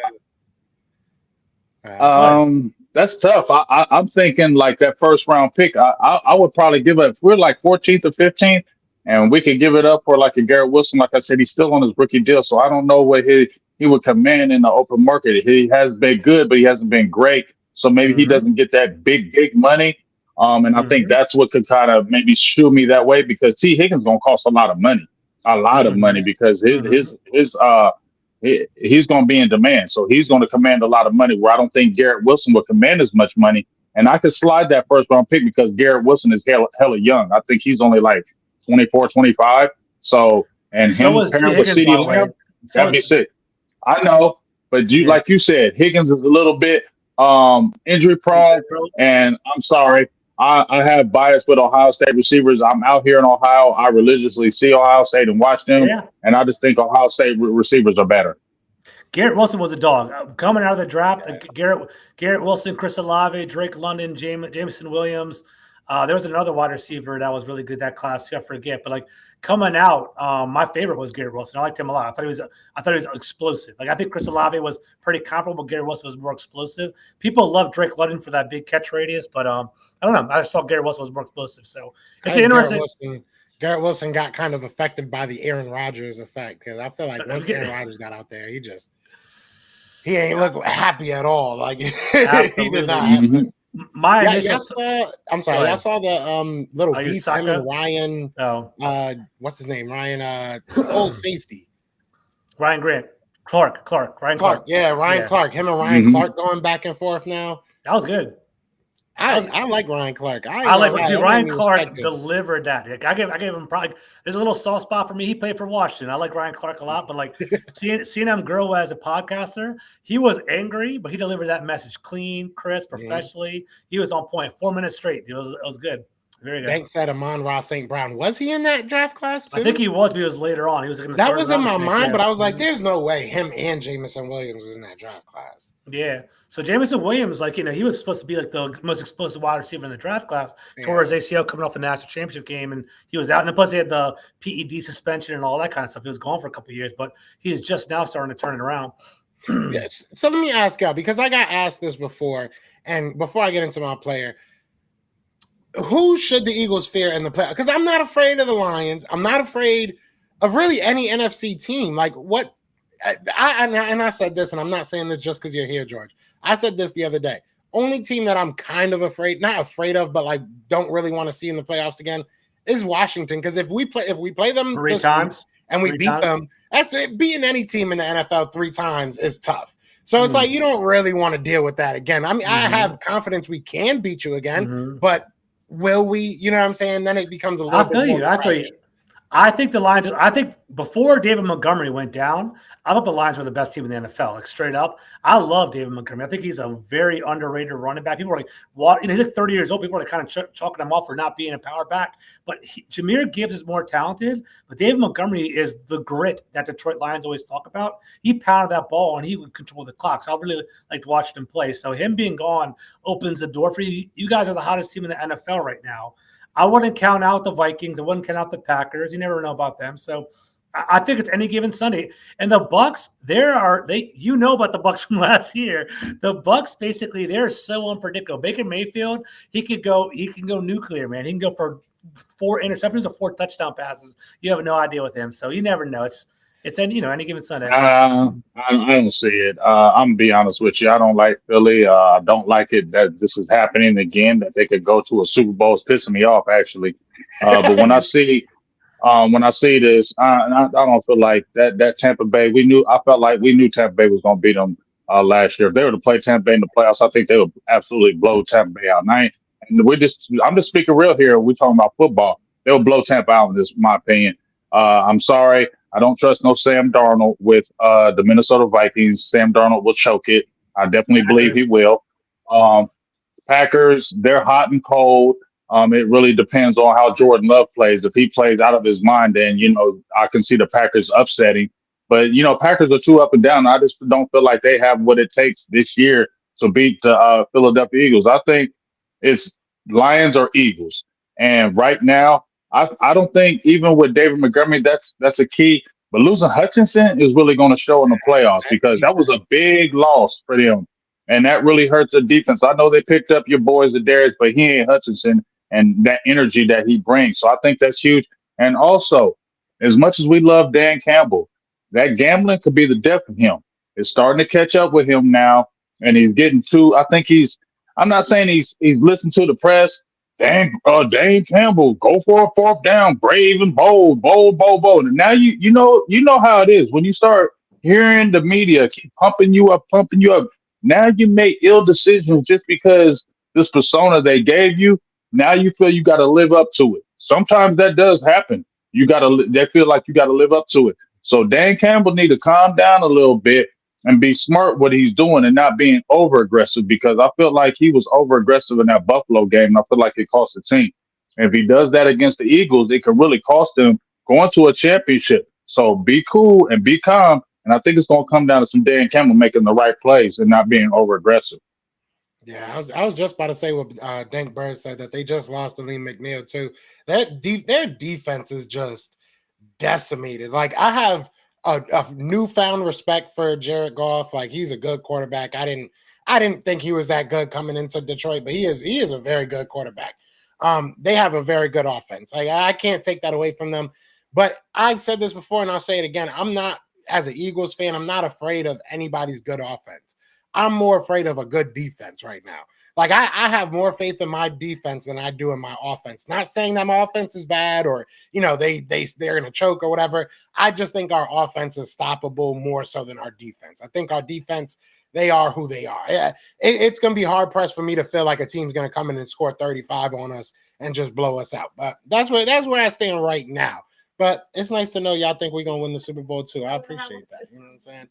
That's tough. I'm thinking like that first round pick. I would probably give it. If we're like 14th or 15th, and we could give it up for like a Garrett Wilson. Like I said, he's still on his rookie deal, so I don't know what he would command in the open market. He has been good, but he hasn't been great. So maybe he doesn't get that big money. And I think that's what could kind of maybe shoo me that way, because T. Higgins gonna cost a lot of money, because he's going to be in demand. So he's going to command a lot of money, where I don't think Garrett Wilson will command as much money. And I could slide that first round pick because Garrett Wilson is hella young. I think he's only like 24, 25. So, and him pairing with CeeDee Lamb, that'd be sick. I know, but like you said, Higgins is a little bit injury prone. And I'm sorry, I have bias with Ohio State receivers. I'm out here in Ohio. I religiously see Ohio State and watch them, and I just think Ohio State receivers are better. Garrett Wilson was a dog. Coming out of the draft, Garrett Wilson, Chris Olave, Drake London, Jameson Williams. There was another wide receiver that was really good that class. I forget, but like coming out, my favorite was Garrett Wilson. I liked him a lot. I thought he was explosive. Like I think Chris Olave was pretty comparable. Garrett Wilson was more explosive. People love Drake London for that big catch radius, but I don't know. I just thought Garrett Wilson was more explosive. So it's interesting. Garrett Wilson got kind of affected by the Aaron Rodgers effect, because I feel like once Aaron Rodgers got out there, he ain't look happy at all. Like he did not. Y'all saw the little beef him and Ryan. What's his name? Ryan, old safety. Ryan Clark. Yeah, Ryan Clark. Him and Ryan Clark going back and forth now. That was good. I like Ryan Clark. Ryan Clark delivered that. Like, I gave him probably. There's a little soft spot for me. He played for Washington. I like Ryan Clark a lot, but like seeing him grow as a podcaster, he was angry, but he delivered that message clean, crisp, professionally. He was on point. 4 minutes straight. It was good. Very good. Banks said Amon-Ra St. Brown. Was he in that draft class too? I think he was, but he was later on. He was that was in my mind, but I was like, there's no way him and Jameson Williams was in that draft class. Yeah. So Jameson Williams, like, he was supposed to be like the most explosive wide receiver in the draft class towards ACL coming off the national championship game, and he was out. And plus, he had the PED suspension and all that kind of stuff. He was gone for a couple of years, but he's just now starting to turn it around. Yes. So let me ask y'all, because I got asked this before, and before I get into my player, who should the Eagles fear in the playoffs? Because I'm not afraid of the Lions. I'm not afraid of really any NFC team. Like what? I said this, and I'm not saying this just because you're here, George. I said this the other day. Only team that I'm kind of not afraid of, but like don't really want to see in the playoffs again is Washington. Because if we play them 3 times and we beat them, that's it. Beating any team in the NFL 3 times is tough. So it's like you don't really want to deal with that again. I mean, I have confidence we can beat you again, but will we? You know what I'm saying? Then it becomes a little bit more. I'll tell you. I think the Lions. I think before David Montgomery went down, I thought the Lions were the best team in the NFL. Like straight up, I love David Montgomery. I think he's a very underrated running back. People are like, he's like 30 years old. People are kind of chalking him off for not being a power back. But Jahmyr Gibbs is more talented. But David Montgomery is the grit that Detroit Lions always talk about. He pounded that ball and he would control the clock. So I really like to watch him play. So him being gone opens the door for you. You guys are the hottest team in the NFL right now. I wouldn't count out the Vikings. I wouldn't count out the Packers. You never know about them. So I think it's any given Sunday. And the Bucks, you know about the Bucks from last year. The Bucks basically, they're so unpredictable. Baker Mayfield, he can go nuclear, man. He can go for 4 interceptions or 4 touchdown passes. You have no idea with him. So you never know. It's any given Sunday. I don't see it. I'm gonna be honest with you. I don't like Philly. I don't like it that this is happening again. That they could go to a Super Bowl is pissing me off actually. But when I see this, I don't feel like that Tampa Bay. I felt like we knew Tampa Bay was gonna beat them last year. If they were to play Tampa Bay in the playoffs, I think they would absolutely blow Tampa Bay out. I'm just speaking real here. We're talking about football. They will blow Tampa out. In this, my opinion. I'm sorry. I don't trust no Sam Darnold with the Minnesota Vikings. Sam Darnold will choke it. I definitely believe he will. Um, Packers, they're hot and cold. It really depends on how Jordan Love plays. If he plays out of his mind, then I can see the Packers upsetting. But Packers are too up and down. I just don't feel like they have what it takes this year to beat the Philadelphia Eagles. I think it's Lions or Eagles. And right now, I don't think even with David Montgomery, that's a key. But losing Hutchinson is really going to show in the playoffs because that was a big loss for them. And that really hurts the defense. I know they picked up your boys at Darius, but he ain't Hutchinson and that energy that he brings. So I think that's huge. And also, as much as we love Dan Campbell, that gambling could be the death of him. It's starting to catch up with him now, and he's getting too. I think I'm not saying he's listening to the press. Dan Campbell, go for a fourth down, brave and bold, bold, bold, bold. And now you know how it is when you start hearing the media keep pumping you up, pumping you up. Now you make ill decisions just because this persona they gave you. Now you feel you got to live up to it. Sometimes that does happen. They feel like you got to live up to it. So Dan Campbell need to calm down a little bit and be smart what he's doing and not being over aggressive because I feel like he was over aggressive in that Buffalo game. And I feel like it cost the team. And if he does that against the Eagles, it could really cost them going to a championship. So be cool and be calm. And I think it's going to come down to some Dan Campbell making the right plays and not being over aggressive. Yeah, I was just about to say what Dank Bird said, that they just lost to Lee McNeil too. Their defense is just decimated. Like, I have a newfound respect for Jared Goff. Like, he's a good quarterback. I didn't think he was that good coming into Detroit, but he is a very good quarterback. They have a very good offense. I can't take that away from them. But I've said this before, and I'll say it again. I'm not, as an Eagles fan, I'm not afraid of anybody's good offense. I'm more afraid of a good defense right now. Like, I have more faith in my defense than I do in my offense. Not saying that my offense is bad or, they're going to choke or whatever. I just think our offense is stoppable more so than our defense. I think our defense, they are who they are. Yeah, it's going to be hard pressed for me to feel like a team's going to come in and score 35 on us and just blow us out. But that's where I stand right now. But it's nice to know y'all think we're going to win the Super Bowl too. I appreciate that. You know what I'm saying?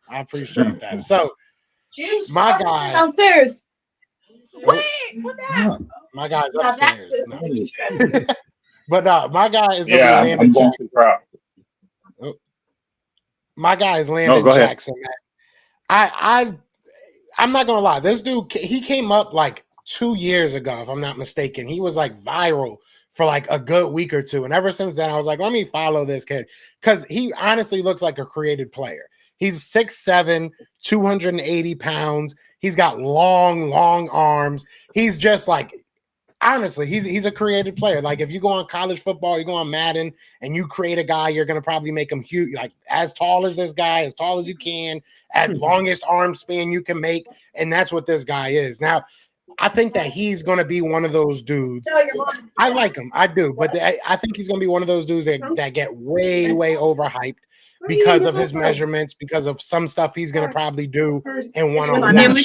I appreciate that. So, my guy downstairs. Wait, my guy's upstairs. No. But my guy is going to be Landon Jackson. My guy is Landon Jackson. Man. I'm not gonna lie. This dude, he came up like 2 years ago, if I'm not mistaken. He was like viral for like a good week or two, and ever since then, I was like, let me follow this kid because he honestly looks like a created player. He's 6'7", 280 pounds. He's got long arms. He's just like, honestly, he's a creative player. Like, if you go on college football, you go on Madden, and you create a guy, you're going to probably make him huge, like as tall as this guy, as tall as you can, at longest arm span you can make, and that's what this guy is. Now, I think that he's going to be one of those dudes. I like him. I do. But I think he's going to be one of those dudes that get way overhyped because of his measurements, because of some stuff he's going to probably do in one-on-one.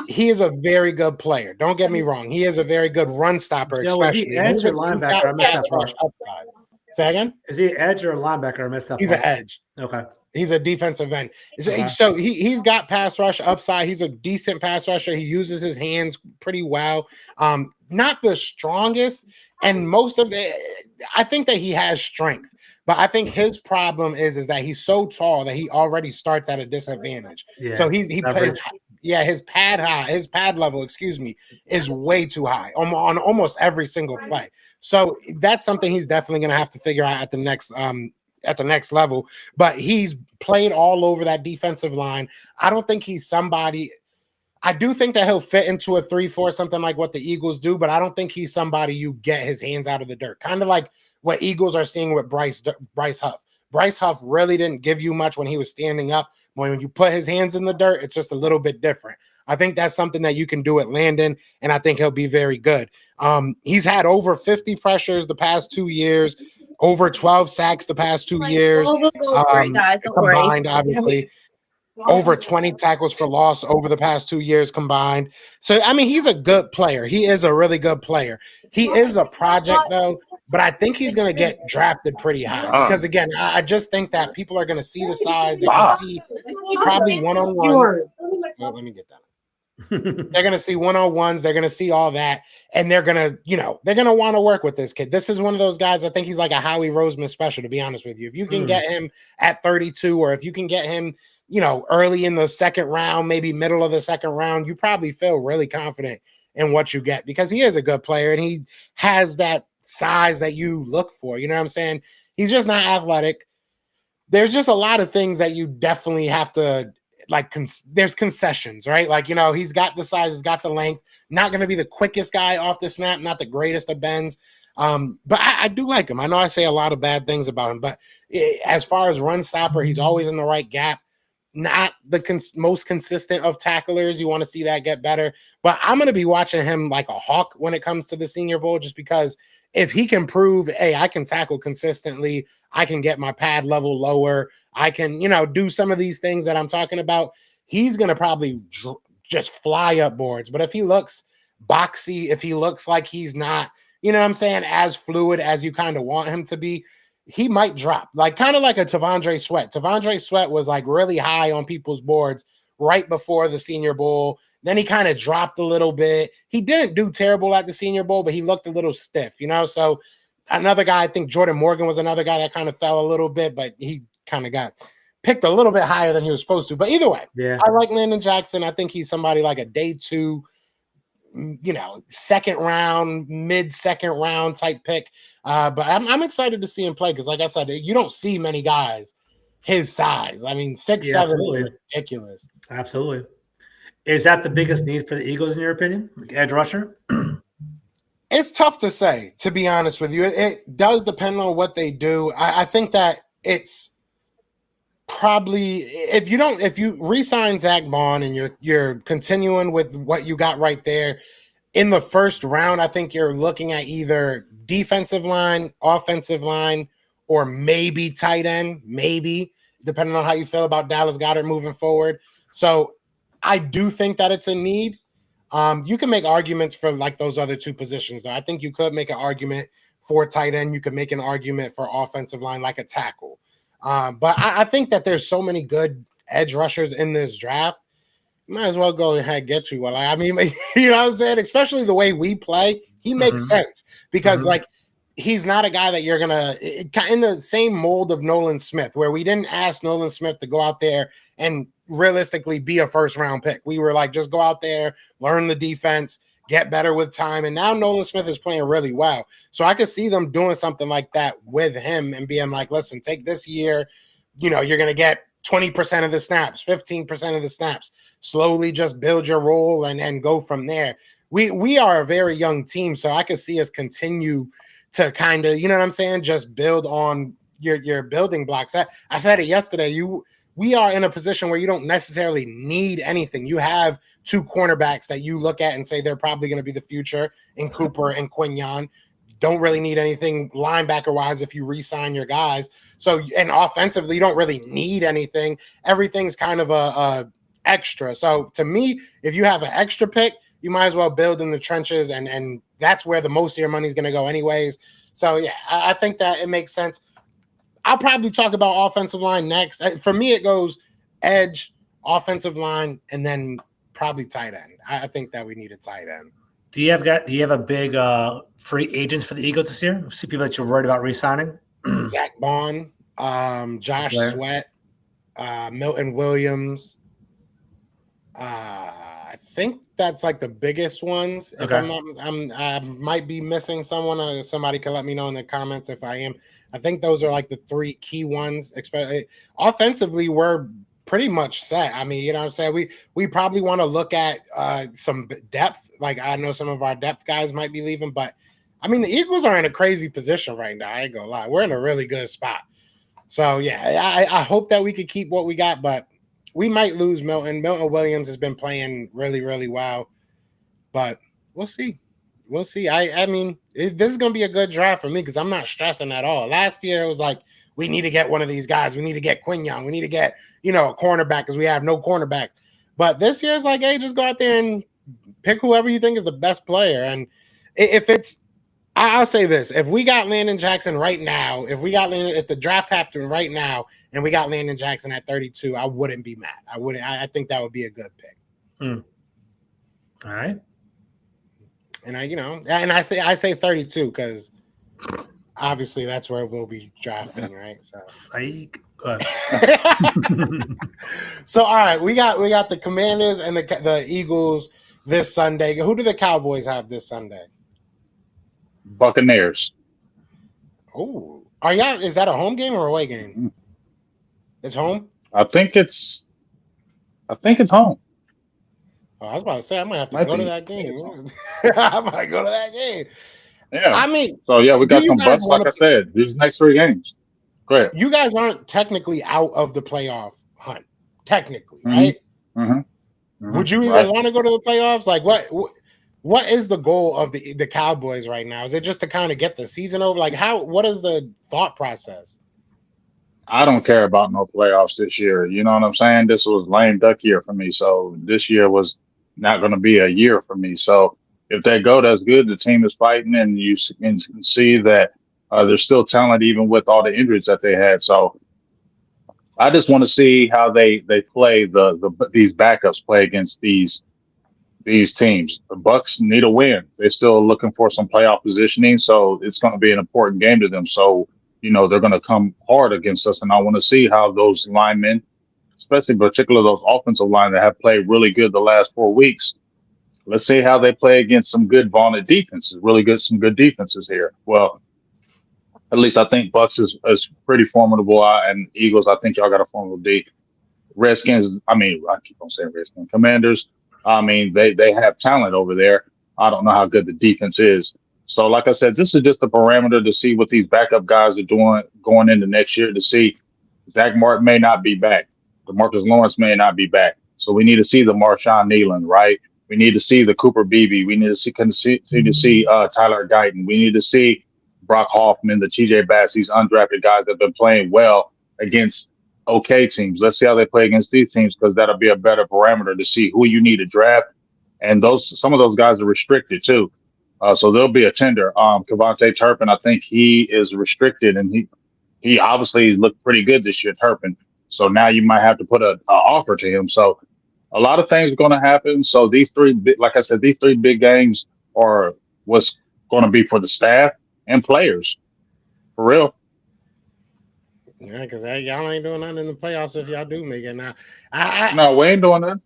He is a very good player. Don't get me wrong. He is a very good run stopper, especially. Is he edge or linebacker? I missed that part. Upside. Say again? Is he edge or linebacker? I missed that He's part. an edge. Okay. He's a defensive end. So he's got pass rush upside. He's a decent pass rusher. He uses his hands pretty well. Not the strongest, and most of it, I think that he has strength. But I think his problem is that he's so tall that he already starts at a disadvantage. Yeah, so he plays. Yeah, his pad level, is way too high on almost every single play. So that's something he's definitely going to have to figure out at the next level. But he's played all over that defensive line. I don't think he's somebody. I do think that he'll fit into a 3-4, something like what the Eagles do, but I don't think he's somebody you get his hands out of the dirt. Kind of like what Eagles are seeing with Bryce Huff. Bryce Huff really didn't give you much when he was standing up. When you put his hands in the dirt, it's just a little bit different. I think that's something that you can do at Landon, and I think he'll be very good. He's had over 50 pressures the past 2 years, over 12 sacks the past 2 years, combined, obviously. over 20 tackles for loss over the past 2 years combined. So, I mean, he's a good player. He is a really good player. He is a project, though, but I think he's going to get drafted pretty high because, again, I just think that people are going to see the size. They're going to see probably one-on-ones. Well, let me get that. They're going to see one-on-ones. They're going to see all that, and they're going to, they're going to want to work with this kid. This is one of those guys. I think he's like a Howie Roseman special, to be honest with you. If you can get him at 32, or if you can get him, early in the second round, maybe middle of the second round, you probably feel really confident in what you get because he is a good player and he has that size that you look for. You know what I'm saying? He's just not athletic. There's just a lot of things that you definitely have to there's concessions, right? He's got the size, he's got the length, not going to be the quickest guy off the snap, not the greatest of bends. But I do like him. I know I say a lot of bad things about him, but as far as run stopper, he's always in the right gap. Not the most consistent of tacklers. You want to see that get better. But I'm going to be watching him like a hawk when it comes to the Senior Bowl, just because if he can prove, hey, I can tackle consistently, I can get my pad level lower, I can, do some of these things that I'm talking about, he's going to probably just fly up boards. But if he looks boxy, if he looks like he's not, as fluid as you kind of want him to be, he might drop, kind of like a Tavondre Sweat. Tavondre Sweat was really high on people's boards right before the Senior Bowl. Then he kind of dropped a little bit. He didn't do terrible at the Senior Bowl, but he looked a little stiff, So another guy, I think Jordan Morgan was another guy that kind of fell a little bit, but he kind of got picked a little bit higher than he was supposed to. But either way, I like Landon Jackson. I think he's somebody like a day 2, second round, mid-second round type pick. But I'm excited to see him play because, like I said, you don't see many guys his size. I mean, 6'7" is ridiculous. Absolutely. Is that the biggest need for the Eagles, in your opinion? Edge rusher? It's tough to say, to be honest with you. It does depend on what they do. I think that it's probably if you re-sign Zach Bond and you're continuing with what you got right there in the first round, I think you're looking at either defensive line, offensive line, or maybe tight end, maybe, depending on how you feel about Dallas Goedert moving forward. So I do think that it's a need. You can make arguments for those other two positions, though. I think you could make an argument for tight end. You could make an argument for offensive line, like a tackle. But I think that there's so many good edge rushers in this draft. You might as well go ahead and get you one. I mean, you know what I'm saying? Especially the way we play, he makes sense because he's not a guy that you're going to in the same mold of Nolan Smith, where we didn't ask Nolan Smith to go out there and realistically be a first round pick. We were just go out there, learn the defense, get better with time. And now Nolan Smith is playing really well. So I could see them doing something like that with him and being like, listen, take this year, you're going to get 20% of the snaps, 15% of the snaps, slowly just build your role and go from there. We are a very young team. So I could see us continue to kind of, just build on your building blocks. I said it yesterday. We are in a position where you don't necessarily need anything. You have 2 cornerbacks that you look at and say they're probably going to be the future in Cooper and Quinyon. Don't really need anything linebacker-wise if you re-sign your guys. So, and offensively, you don't really need anything. Everything's kind of a extra. So, to me, if you have an extra pick, you might as well build in the trenches, and that's where the most of your money is going to go anyways. So, yeah, I think that it makes sense. I'll probably talk about offensive line next. For me, it goes edge, offensive line, and then probably tight end. I think that we need a tight end. Do you have a big free agents for the Eagles this year? See people that you're worried about re-signing? Zach Bond, Josh Sweat, Milton Williams. I think that's the biggest ones. If I'm not, I might be missing someone. Somebody can let me know in the comments if I am. I think those are the 3 key ones. Offensively, we're pretty much set. I mean, you know what I'm saying? We probably want to look at some depth. I know some of our depth guys might be leaving, but I mean, the Eagles are in a crazy position right now. I ain't gonna lie. We're in a really good spot. So, yeah, I hope that we could keep what we got, but we might lose Milton. Milton Williams has been playing really, really well, but we'll see. We'll see. I mean, this is going to be a good draft for me because I'm not stressing at all. Last year, it was we need to get one of these guys. We need to get Quinn Young. We need to get, a cornerback because we have no cornerbacks. But this year it's like, hey, just go out there and pick whoever you think is the best player. And I'll say this: if we got Landon Jackson right now, if the draft happened right now, and we got Landon Jackson at 32, I wouldn't be mad. I think that would be a good pick. All right. And I say 32 because obviously that's where we'll be drafting, right? So, so all right, we got the Commanders and the Eagles this Sunday. Who do the Cowboys have this Sunday? Buccaneers. Oh, is that a home game or away game? It's home. I think it's home. Oh, I was about to say I might have to go to that game. I might go to that game. Yeah. I mean, so yeah, we got some bucks. Like I said, these next 3 games. Go ahead. You guys aren't technically out of the playoff hunt, technically, right? Would you even want to go to the playoffs? Like, what is the goal of the Cowboys right now? Is it just to kind of get the season over? Like, what is the thought process? I don't care about no playoffs this year. You know what I'm saying? This was lame duck year for me. So this year was not going to be a year for me. So if they go, that's good. The team is fighting, and you can see that there's still talent even with all the injuries that they had. So I just want to see how they play these backups play against these teams. The Bucks need a win. They're still looking for some playoff positioning, so it's going to be an important game to them. So they're going to come hard against us, and I want to see how those linemen, especially particularly those offensive line that have played really good the last 4 weeks. Let's see how they play against some good vaunted defenses, some good defenses here. Well, at least I think Bucks is pretty formidable, and Eagles, I think y'all got a formidable D. Redskins, I keep on saying Redskins. Commanders, they have talent over there. I don't know how good the defense is. So, like I said, this is just a parameter to see what these backup guys are doing going into next year, to see Zach Martin may not be back. DeMarcus Lawrence may not be back. So we need to see the Marshawn Nealon, right? We need to see the Cooper Beebe. We need to see Tyler Guyton. We need to see Brock Hoffman, the TJ Bass, these undrafted guys that have been playing well against okay teams. Let's see how they play against these teams, because that'll be a better parameter to see who you need to draft. And some of those guys are restricted too. So there'll be a tender. Kevontae Turpin, I think he is restricted, and he obviously looked pretty good this year, Turpin. So now you might have to put an offer to him. So a lot of things are going to happen. So these 3, like I said, these 3 big games are what's going to be for the staff and players, for real. Yeah, because y'all ain't doing nothing in the playoffs if y'all do make it. Now, no, we ain't doing that.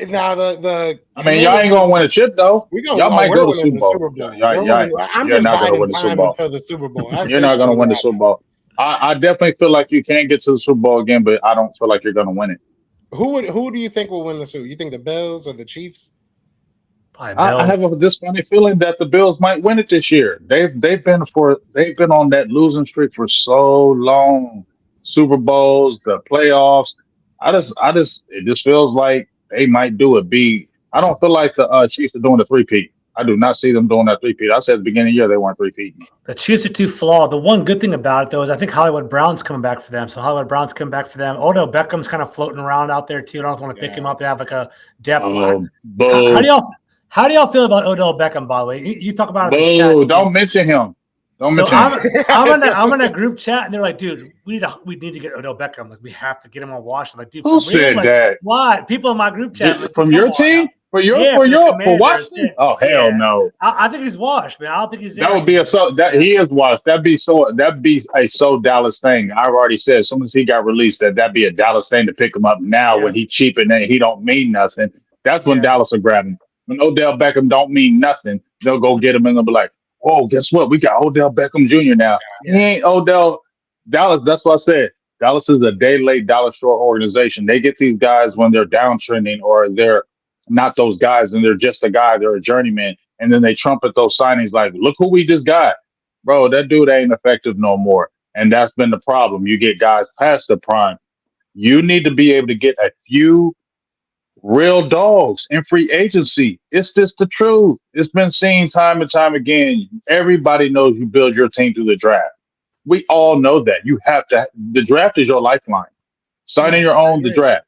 Now y'all ain't gonna win a chip though. Y'all might go to the Super Bowl. You're not gonna win the Super Bowl. Until the Super Bowl. You're not gonna win the Super Bowl. I definitely feel like you can get to the Super Bowl again, but I don't feel like you're gonna win it. Who do you think will win the Super Bowl? You think the Bills or the Chiefs? I have this funny feeling that the Bills might win it this year. They've been on that losing streak for so long. Super Bowls, the playoffs. It just feels like they might do it. I don't feel like the Chiefs are doing the 3-peat. I do not see them doing that 3-peat. I said at the beginning of the year they weren't 3-peating. The Chiefs are too flawed. The one good thing about it, though, is I think Hollywood Brown's coming back for them. So Hollywood Brown's coming back for them. Odell Beckham's kind of floating around out there, too. I don't want to pick him up and have like a depth. How do y'all feel about Odell Beckham, by the way? You talk about it in the chat. Don't mention him. I'm in a group chat, and they're like, dude, we need to get Odell Beckham. Like, we have to get him on Washington. Like, dude, who said that? What? People in my group chat. From your team? For Washington? Oh, hell no. I think he's washed, man. I don't think he's there. That would be he is washed. That'd be a so Dallas thing. I've already said as soon as he got released that'd be a Dallas thing to pick him up now when he cheap and he don't mean nothing. That's when Dallas will grab him. When Odell Beckham don't mean nothing, they'll go get him and they'll be like, oh, guess what? We got Odell Beckham Jr. now. He ain't Odell. Dallas, that's what I said. Dallas is a day late, dollar short organization. They get these guys when they're downtrending or they're not those guys and they're just a guy, they're a journeyman. And then they trumpet those signings like, look who we just got. Bro, that dude ain't effective no more. And that's been the problem. You get guys past the prime. You need to be able to get a few real dogs in free agency. It's just the truth. It's been seen time and time again. Everybody knows you build your team through the draft. we all know that you have to. The draft is your lifeline. Signing your I own, the agree. draft.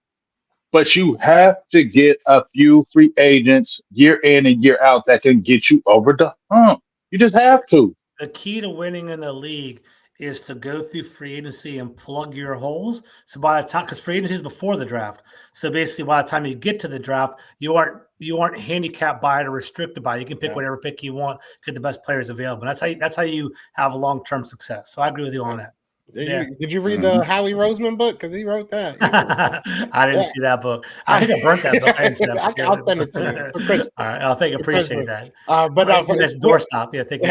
But you have to get a few free agents year in and year out that can get you over the hump. You just have to. The key to winning in the league is to go through free agency and plug your holes. So by the time, because free agency is before the draft, so basically by the time you get to the draft, you aren't handicapped by it or restricted by it. You can pick whatever pick you want, get the best players available. That's how you have long-term success. So I agree with you on that. Did you read the Mhm. Howie Roseman book? Because he wrote that. I didn't see that book. I think I burnt that book. I didn't see that book. I'll send it to you for Christmas. All right, I appreciate that. But That's doorstop. Yeah, thank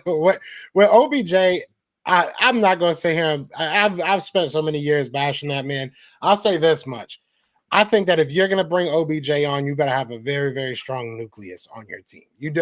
you. with OBJ, I'm not going to say him. I've spent so many years bashing that man. I'll say this much. I think that if you're going to bring OBJ on, you better have a very, very strong nucleus on your team. You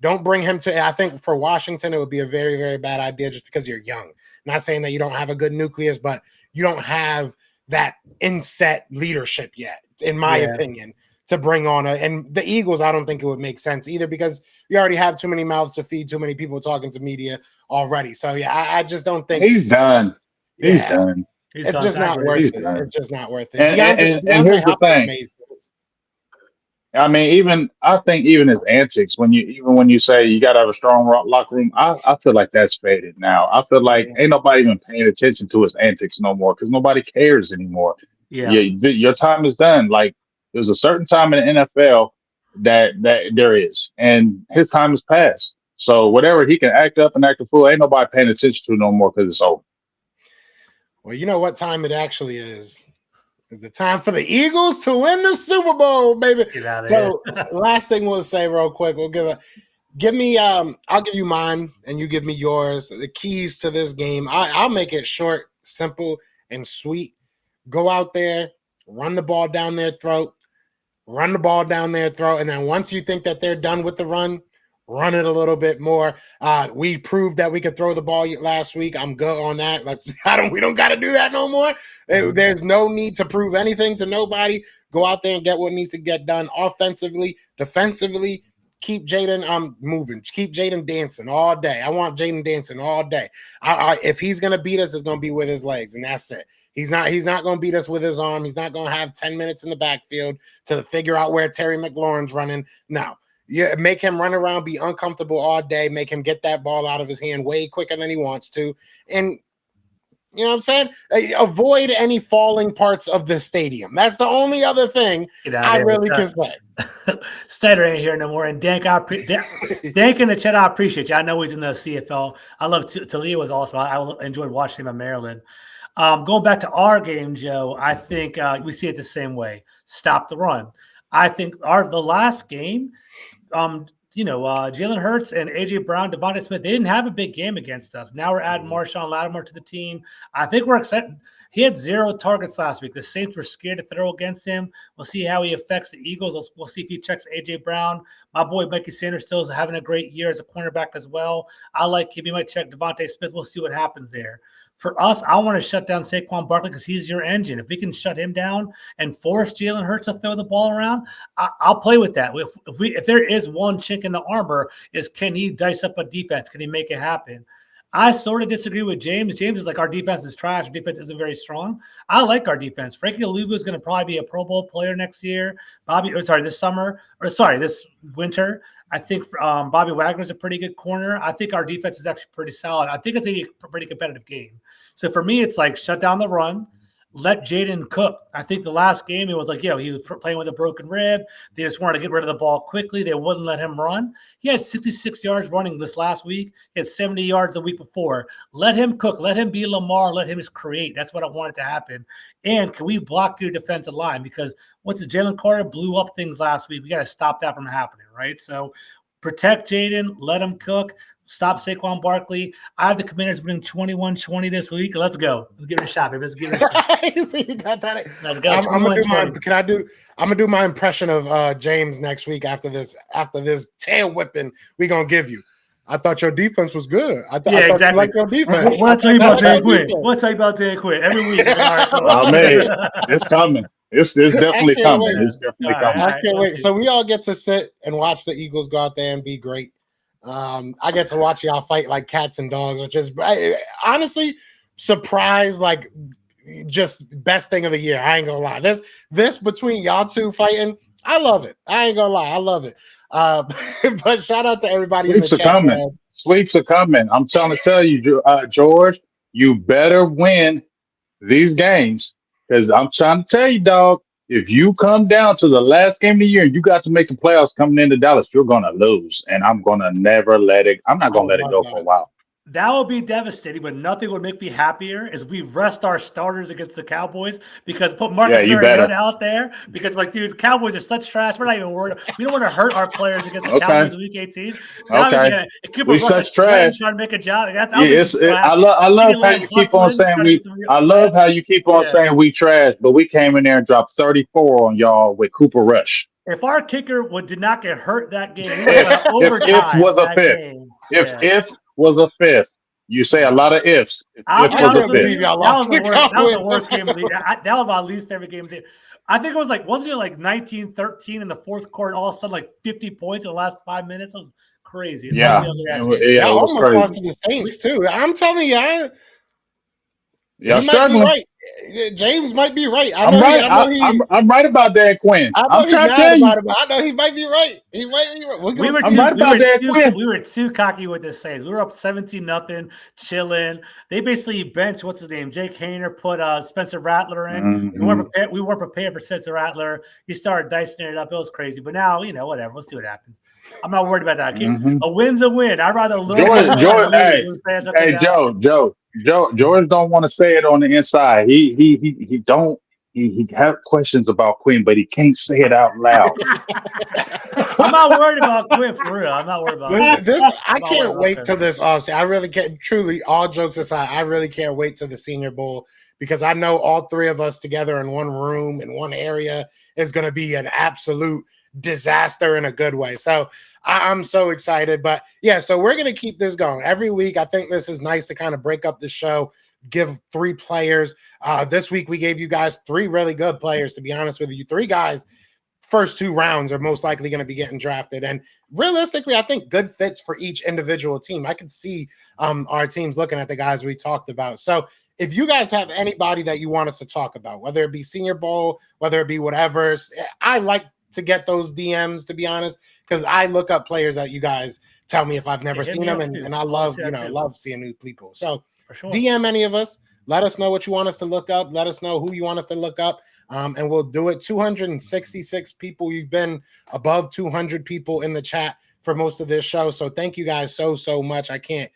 don't bring him to. I think for Washington, it would be a very, very bad idea just because you're young. Not saying that you don't have a good nucleus, but you don't have that inset leadership yet, in my opinion, to bring on and the Eagles. I don't think it would make sense either because you already have too many mouths to feed, too many people talking to media already. So yeah, I just don't think He's done. He's done. It's just not worth it. It's just not worth it. And here's the thing. I mean, I think his antics when you say you got to have a strong locker room, I feel like that's faded now. I feel like ain't nobody even paying attention to his antics no more because nobody cares anymore. Yeah, your time is done. Like there's a certain time in the NFL that there is, and his time is past. So whatever he can act up and act a fool, ain't nobody paying attention to no more because it's over. Well, you know what time it actually is. It's the time for the Eagles to win the Super Bowl, baby. So last thing we'll say real quick, we'll give me I'll give you mine and you give me yours. The keys to this game. I'll make it short, simple, and sweet. Go out there, run the ball down their throat, and then once you think that they're done with the run it a little bit more. We proved that we could throw the ball last week. I'm good on that. We don't got to do that no more. There's no need to prove anything to nobody. Go out there and get what needs to get done offensively, defensively. Keep Jaden moving. Keep Jaden dancing all day. I want Jaden dancing all day. If he's gonna beat us, it's gonna be with his legs, and that's it. He's not gonna beat us with his arm. He's not gonna have 10 minutes in the backfield to figure out where Terry McLaurin's running. No. Yeah, make him run around, be uncomfortable all day, make him get that ball out of his hand way quicker than he wants to. And you know what I'm saying? Avoid any falling parts of the stadium. That's the only other thing I really can say. Steiner ain't here no more. And Dank in the chat, I appreciate you. I know he's in the CFL. I love Talia was awesome. I enjoyed watching him in Maryland. Going back to our game, Joe, I think we see it the same way. Stop the run. I think the last game, Jalen Hurts and AJ Brown, Devontae Smith, they didn't have a big game against us. Now we're adding Marshawn Lattimore to the team. I think we're excited. He had 0 targets last week. The Saints were scared to throw against him. We'll see how he affects the Eagles. We'll see if he checks AJ Brown. My boy Mikey Sanders still is having a great year as a cornerback as well. I like him. He might check Devontae Smith. We'll see what happens there. For us, I want to shut down Saquon Barkley because he's your engine. If we can shut him down and force Jalen Hurts to throw the ball around, I'll play with that. If there is one chink in the armor, can he dice up a defense? Can he make it happen? I sort of disagree with James. James is like, our defense is trash. Our defense isn't very strong. I like our defense. Frankie Luvu is going to probably be a Pro Bowl player next year. This winter. I think Bobby Wagner's a pretty good corner. I think our defense is actually pretty solid. I think it's a pretty competitive game. So for me, it's like shut down the run. Let Jaden cook. I think the last game, it was like, he was playing with a broken rib. They just wanted to get rid of the ball quickly. They wouldn't let him run. He had 66 yards running this last week. He had 70 yards the week before. Let him cook. Let him be Lamar. Let him just create. That's what I wanted to happen. And can we block your defensive line? Because once Jalen Carter blew up things last week, we got to stop that from happening, right? So protect Jaden. Let him cook. Stop Saquon Barkley. I have the Commanders winning 21-20 this week. Let's go. Let's give it a shot, baby. Let's give it a shot. You got that. Let's go. I'm gonna do my. I'm gonna do my impression of James next week after this tail whipping we gonna give you. I thought your defense was good. I thought you liked your defense. What I tell you about Dan Quinn? What I tell you about Dan Quinn? Every week. Oh man, it's coming. It's definitely coming. It's definitely coming. I can't wait. So we all get to sit and watch the Eagles go out there and be great. I get to watch y'all fight like cats and dogs, which is honestly surprise, like just best thing of the year. I ain't gonna lie. This between y'all two fighting, I love it. I ain't gonna lie, I love it. But shout out to everybody in the Sweeps are chat, coming. man. Sweeps are coming. I'm trying to tell you, George, you better win these games because I'm trying to tell you, dog. If you come down to the last game of the year and you got to make the playoffs coming into Dallas, you're gonna lose, and I'm gonna never let it. I'm not I gonna would let it love go for a that. while. That would be devastating, but nothing would make me happier is we rest our starters against the Cowboys because put Yeah, Marcus you Mariota better. out there because, like, dude, Cowboys are such trash. We're not even worried. We don't want to hurt our players against the Okay, Cowboys in Week 18. Now we okay. can Cooper We Rush like such sweating, trash. trying to make a job. I'll Yeah, make me so I happy. love. I love CeeDee how Lamb you keep on hustling, saying trying to we. get some I love sacks. how you keep on Yeah. saying we trash, but we came in there and dropped 34 on y'all with Cooper Rush. If our kicker did not get hurt that game, we would have gone If overtime was a that fifth. game. If Yeah. if was a fifth. You say a Yeah. lot of ifs. If I'll be I was a honest can't with fifth. believe you. y'all That lost was to the the worst. That was the Cowboys. worst game of the year. That was my least favorite game of the year. I think it was like, wasn't it like 19-13 in the fourth quarter? All of a sudden, like 50 points in the last 5 minutes. It was crazy. Yeah, Ugly, ugly ass game. yeah, Y'all it was almost lost crazy. to the Saints too. I'm telling you, Y'all he might be struggling. right. James might be right. I'm right. I'm right about Dan Quinn. I I'm know he's trying to mad tell you. about it, but I know he might be right. He might be right. We're We gonna were I'm see. too right about Dan Quinn. we were too cocky with this Saints. We were up 17-0, chilling. They basically benched what's his name? Jake Hayner put Spencer Rattler in. Hmm. We weren't prepared for Spencer Rattler. He started dicing it up. It was crazy. But now, whatever. We'll see what happens. I'm not worried about that. Hmm. A win's a win. I'd rather learn than George, lose. You know what I'm saying? hey, George don't want to say it on the inside. He don't. He have questions about Quinn, but he can't say it out loud. I'm not worried about Quinn for real. I'm not worried about Quinn. This I I'm not worried can't about wait Quinn. till this offseason. I really can't. Truly, all jokes aside, I really can't wait till the Senior Bowl because I know all three of us together in one room in one area is going to be an absolute disaster in a good way. So I'm so excited. But yeah, so we're going to keep this going every week. I think this is nice to kind of break up the show. Give three players. This week we gave you guys three really good players. To be honest with you, three guys. First two rounds are most likely going to be getting drafted. And realistically, I think good fits for each individual team. I could see our teams looking at the guys we talked about. So if you guys have anybody that you want us to talk about, whether it be Senior Bowl, whether it be whatever, I like to get those DMs, to be honest, because I look up players that you guys tell me if I've never seen them. And I love, love seeing new people. So sure. DM any of us. Let us know what you want us to look up. Let us know who you want us to look up. And we'll do it. 266 people. You've been above 200 people in the chat for most of this show. So thank you guys so much. I can't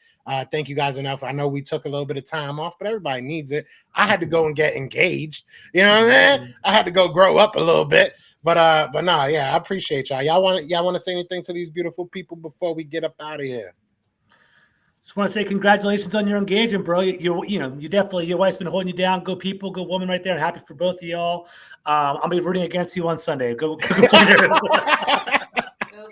thank you guys enough. I know we took a little bit of time off, but everybody needs it. I had to go and get engaged. You know what I'm saying? I had to go grow up a little bit. But no, yeah, I appreciate y'all. Y'all want to say anything to these beautiful people before we get up out of here? Just want to say congratulations on your engagement, bro. You definitely, your wife's been holding you down. Good people, good woman right there. Happy for both of y'all. I'll be rooting against you on Sunday. Go Commanders. Go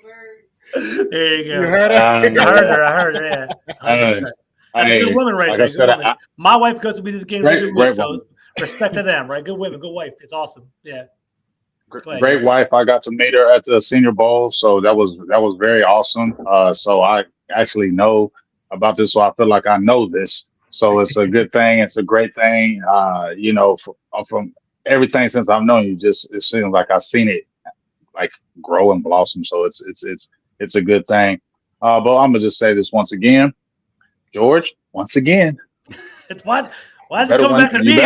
Birds. There you go. You heard her? I heard her. Yeah. 100%. That's a good woman right like there. I said, My wife goes with me to the games every week, great so woman. respect to them, right? Good women, good wife. It's awesome. Yeah. Great wife. I got to meet her at the Senior Bowl, so that was very awesome. So I actually know about this, so I feel like I know this. So it's a good thing. It's a great thing. From everything since I've known you, just it seems like I've seen it like grow and blossom. So it's a good thing. But I'm gonna just say this once again, George. Once again, it's what. Why is it coming back to me?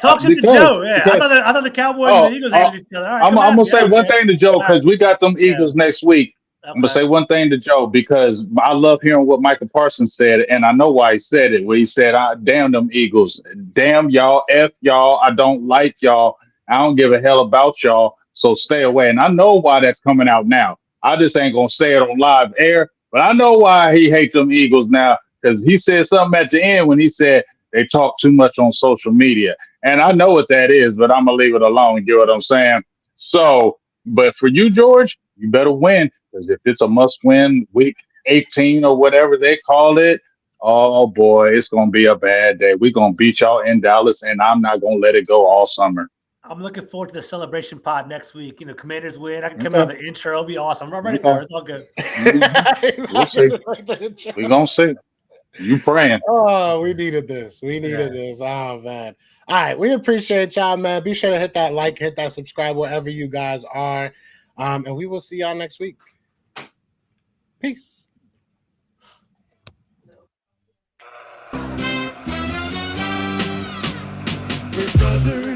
Talk shit to Joe. Yeah, I thought the Cowboys and the Eagles hated each other. All right, I'm gonna say one thing to Joe because we got them Eagles next week. Okay. I'm gonna say one thing to Joe because I love hearing what Michael Parsons said, and I know why he said it. Where he said, "Damn them Eagles, damn y'all, f y'all. I don't like y'all. I don't give a hell about y'all. So stay away." And I know why that's coming out now. I just ain't gonna say it on live air, but I know why he hates them Eagles now because he said something at the end when he said they talk too much on social media. And I know what that is, but I'm going to leave it alone. You get what I'm saying? So, but for you, George, you better win. Because if it's a must win week 18 or whatever they call it, oh boy, it's going to be a bad day. We're going to beat y'all in Dallas, and I'm not going to let it go all summer. I'm looking forward to the celebration pod next week. Commanders win. I can come out on the intro. It'll be awesome. I'm ready for it. It's all good. We'll see. We're going to see. You praying. Oh, we needed this. We needed this. Oh, man. All right. We appreciate y'all, man. Be sure to hit that like, hit that subscribe wherever you guys are. And we will see y'all next week. Peace. We're brothers.